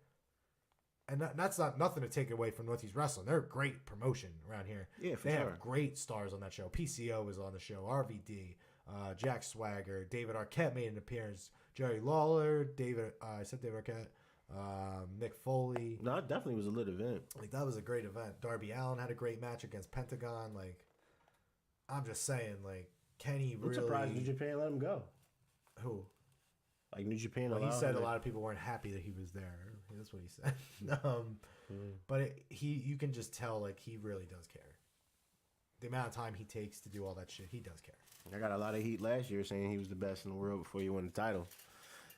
and that's not nothing to take away from Northeast Wrestling. They're a great promotion around here. Yeah, they have great stars on that show. PCO was on the show. RVD, Jack Swagger, David Arquette made an appearance. Jerry Lawler, I said David Arquette, Mick Foley. No, it definitely was a lit event. Like, that was a great event. Darby Allin had a great match against Pentagon. Like, I'm just saying, like, Kenny really... I'm surprised New Japan let him go. Who? Like, New Japan he said a lot of people weren't happy that he was there. That's what he said. But you can just tell, like, he really does care. The amount of time he takes to do all that shit, he does care. I got a lot of heat last year saying he was the best in the world before he won the title.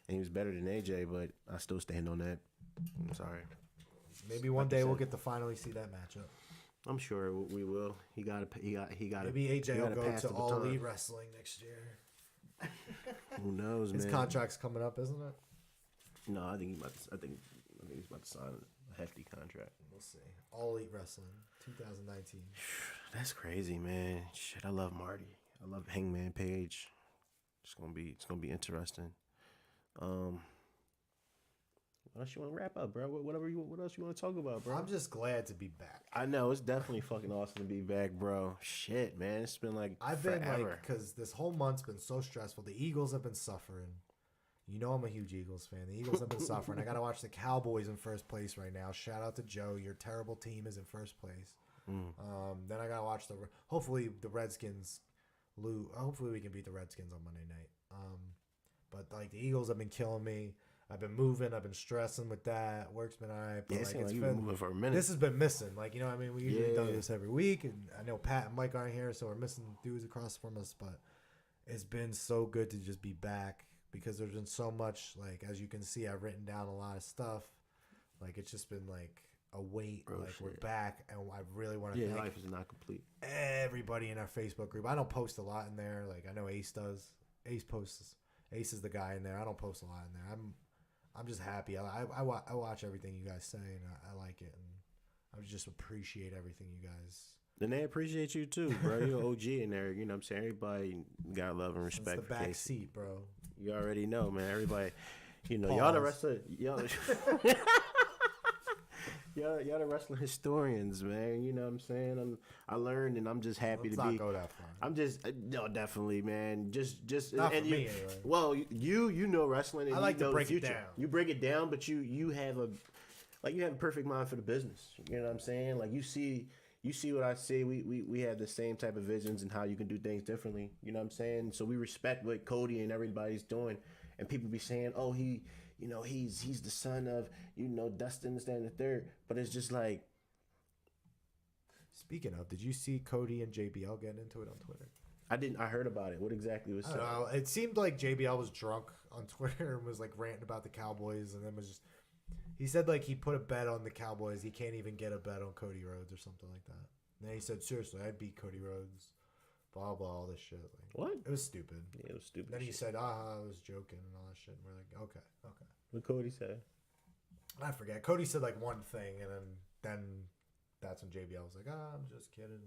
And he was better than AJ, but I still stand on that. I'm sorry. Maybe one day we'll get to finally see that matchup. I'm sure we will. He got. Maybe AJ will go to All Elite Wrestling next year. Who knows, man? His contract's coming up, isn't it? No, I think he's about to sign a hefty contract. We'll see. All Elite Wrestling, 2019. That's crazy, man. Shit, I love Marty. I love Hangman Page. It's gonna be interesting. What else you want to wrap up, bro? What else you want to talk about, bro? I'm just glad to be back. I know it's definitely fucking awesome to be back, bro. Shit, man, it's been like I've forever. been like, because this whole month's been so stressful. The Eagles have been suffering. You know I'm a huge Eagles fan. The Eagles have been suffering. I got to watch the Cowboys in first place right now. Shout out to Joe. Your terrible team is in first place. Then I got to watch hopefully the Redskins lose. Hopefully we can beat the Redskins on Monday night. But like the Eagles have been killing me. I've been moving. I've been stressing with that. Work's been all right. But Yeah, it's been moving for a minute. This has been missing. Like, you know what I mean? We usually do this every week. And I know Pat and Mike aren't here, so we're missing dudes across from us. But it's been so good to just be back. Because there's been so much, like, as you can see, I've written down a lot of stuff. Like, it's just been, like, a weight. Bro, like, we're back, and I really want to thank life is not complete. Everybody in our Facebook group. I don't post a lot in there. Like, I know Ace does. Ace posts. Ace is the guy in there. I don't post a lot in there. I'm just happy. I watch everything you guys say, and I like it. And I just appreciate everything you guys. And they appreciate you, too, bro. You're OG in there. You know what I'm saying? Everybody got love and respect It's the back seat, bro. You already know, man. Everybody, you know, y'all the wrestler, y'all the wrestling historians, man. You know what I'm saying? I learned, and I'm just happy to be. Let's not go that far. I'm just no, definitely, man. Just not and for you, me anyway. Well, you know wrestling. And I like you know to break the future. it down. You break it down, but you have a perfect mind for the business. You know what I'm saying? Like you see what I see. We have the same type of visions and how you can do things differently. You know what I'm saying? So we respect what Cody and everybody's doing. And people be saying, oh, he's the son of, Dustin, this, that, and the third. But it's just like. Speaking of, did you see Cody and JBL getting into it on Twitter? I didn't. I heard about it. What exactly was said? It seemed like JBL was drunk on Twitter and was like ranting about the Cowboys, and then was just. He said, like, he put a bet on the Cowboys. He can't even get a bet on Cody Rhodes or something like that. And then he said, seriously, I'd beat Cody Rhodes. Blah, blah, all this shit. Like, what? It was stupid. Yeah, it was stupid. And then he said, I was joking and all that shit. And we're like, okay. What Cody said? I forget. Cody said, like, one thing, and then that's when JBL was like, I'm just kidding.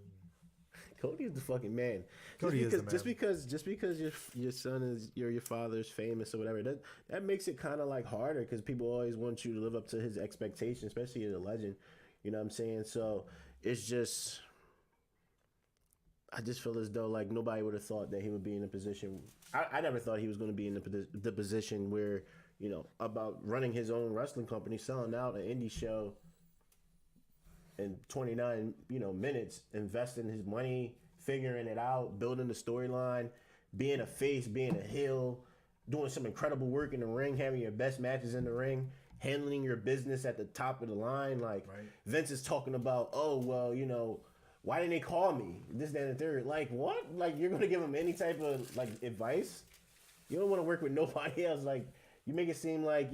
Cody is the fucking man. Cody is the man. Just because your son is your father's famous or whatever, that makes it kind of like harder because people always want you to live up to his expectations, especially as a legend. You know what I'm saying? So it's just, I just feel as though like nobody would have thought that he would be in a position. I never thought he was going to be in the position where about running his own wrestling company, selling out an indie show. In 29, minutes, investing his money, figuring it out, building the storyline, being a face, being a heel, doing some incredible work in the ring, having your best matches in the ring, handling your business at the top of the line. Like, right. Vince is talking about, oh, well, why didn't they call me? This, that, and the third. Like, what? Like, you're going to give him any type of, like, advice? You don't want to work with nobody else. Like, you make it seem like,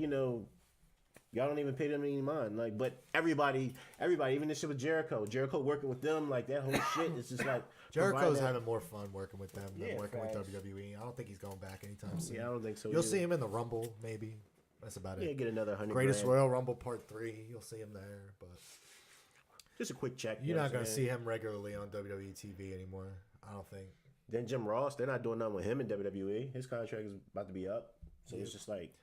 y'all don't even pay them any mind. Like, but everybody, even this shit with Jericho working with them, like that whole shit is just like Jericho's having more fun working with them than working with WWE. I don't think he's going back anytime soon. Yeah, I don't think so. You'll see him in the Rumble, maybe. That's about it. Yeah, get another $100,000. Greatest Royal Rumble Part 3. You'll see him there, but just a quick check. You're not going to see him regularly on WWE TV anymore. I don't think. Then Jim Ross, they're not doing nothing with him in WWE. His contract is about to be up, so it's just like.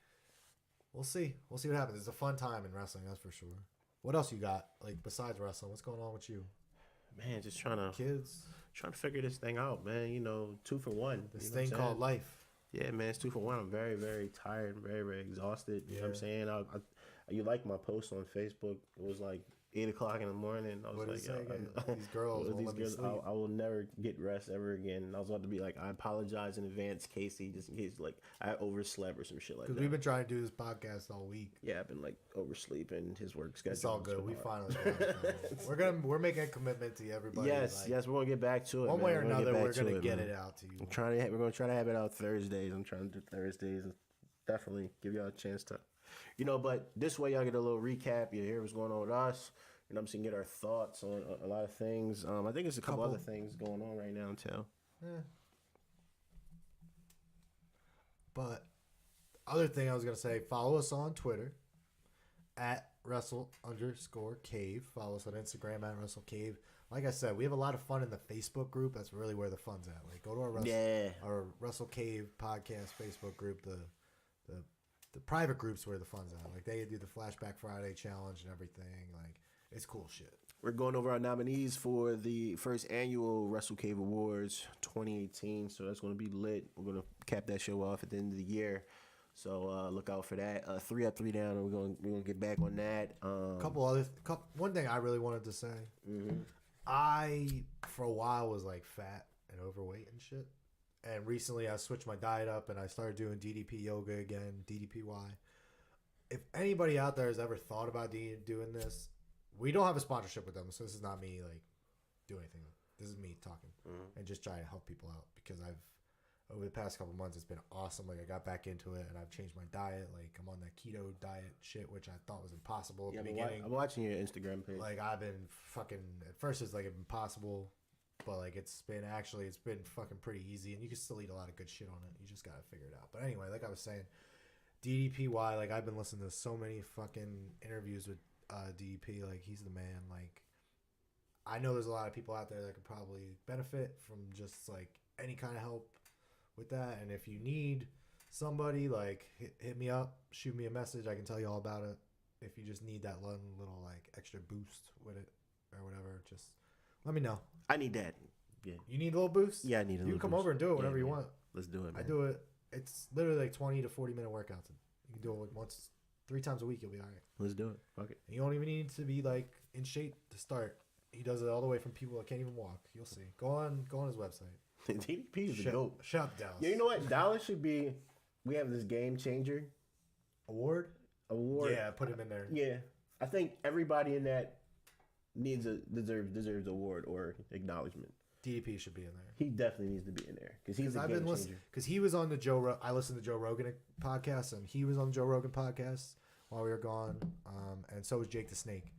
We'll see. We'll see what happens. It's a fun time in wrestling, that's for sure. What else you got? Like, besides wrestling, what's going on with you? Man, just trying to figure this thing out, man. 2 for 1. This thing called life. Yeah, man, it's 2 for 1. I'm very, very tired, very, very exhausted. You know what I'm saying? You like my post on Facebook? It was like 8 o'clock in the morning. I was these girls, I will never get rest ever again. And I was about to be like, I apologize in advance, Casey, just in case like I overslept or some shit like that. Because we've been trying to do this podcast all week. Yeah, I've been like oversleeping his work schedule. It's all good. We finally got it. We're making a commitment to everybody. Yes, we're gonna get back to it. One way or another, we're gonna get it out to you. We're gonna try to have it out Thursdays. I'm trying to do Thursdays and definitely give y'all a chance to, but this way y'all get a little recap. You hear what's going on with us. I'm just gonna get our thoughts on a lot of things. I think there's a couple other things going on right now too. Yeah. But other thing I was gonna say, follow us on Twitter at Wrestle_Cave. Follow us on Instagram at WrestleCave. Like I said, we have a lot of fun in the Facebook group. That's really where the fun's at. Like, go to our Wrestle Cave podcast Facebook group. The the private groups where the fun's at. Like they do the Flashback Friday challenge and everything. Like it's cool shit. We're going over our nominees for the first annual Wrestle Cave Awards 2018. So that's going to be lit. We're going to cap that show off at the end of the year. So look out for that. 3 Up, 3 Down. And we're gonna get back on that. One thing I really wanted to say. Mm-hmm. I for a while was like fat and overweight and shit. And recently I switched my diet up and I started doing DDP yoga again, DDPY. If anybody out there has ever thought about doing this, we don't have a sponsorship with them, so this is not me like doing anything. This is me talking and just trying to help people out because over the past couple months it's been awesome. Like I got back into it and I've changed my diet. Like I'm on that keto diet shit, which I thought was impossible at the beginning. I'm watching your Instagram page. Like I've been fucking at first it's like impossible. But like it's been fucking pretty easy, and you can still eat a lot of good shit on it. You just gotta figure it out. But anyway, like I was saying, DDPY, like I've been listening to so many fucking interviews with DDP. Like he's the man. Like I know there's a lot of people out there that could probably benefit from just like any kind of help with that. And if you need somebody, like hit me up, shoot me a message. I can tell you all about it. If you just need that little like extra boost with it or whatever, just let me know. I need that. Yeah. You need a little boost? Yeah, I need a little boost. You can come over and do it whenever you want. Let's do it, man. I do it. It's literally like 20 to 40 minute workouts. You can do it once, 3 times a week. You'll be all right. Let's do it. Fuck it. You don't even need to be like in shape to start. He does it all the way from people that can't even walk. You'll see. Go on his website. DDP is the GOAT. Shout out Dallas. Yeah, you know what? Dallas should be. We have this game changer award. Yeah, put him in there. Yeah, I think everybody in that deserves award or acknowledgement. DDP should be in there. He definitely needs to be in there because he's a game changer. Because he was on the I listened to Joe Rogan podcast, and he was on the Joe Rogan podcast while we were gone, and so was Jake the Snake.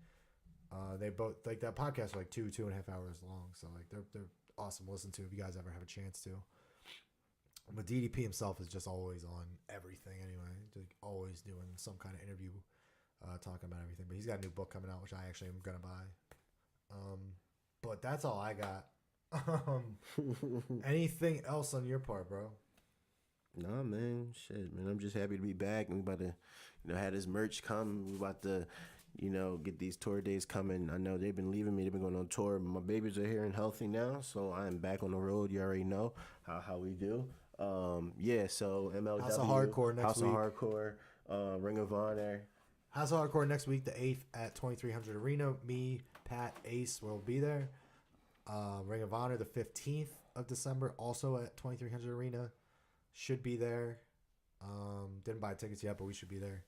They both like that podcast are like 2.5 hours long, so like they're awesome to listen to if you guys ever have a chance to. But DDP himself is just always on everything anyway, like always doing some kind of interview, talking about everything. But he's got a new book coming out, which I actually am gonna buy. But that's all I got. Anything else on your part, bro? Nah, man. Shit, man. I'm just happy to be back. We about to, have this merch come. We about to, get these tour days coming. I know they've been leaving me. They've been going on tour. My babies are here and healthy now, so I am back on the road. You already know how we do. So MLW. House of Hardcore next week. House of Hardcore. Ring of Honor. House of Hardcore next week, the 8th at 2300 Arena. Me, Pat, Ace will be there. Ring of Honor, the 15th of December, also at 2300 Arena. Should be there. Didn't buy tickets yet, but we should be there.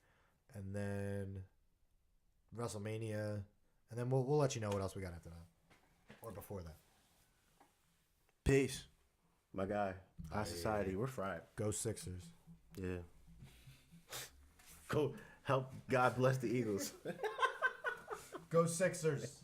And then WrestleMania. And then we'll let you know what else we got after that. Or before that. Peace. My guy. High Society. We're fried. Go Sixers. Yeah. Go help God bless the Eagles. Go Sixers.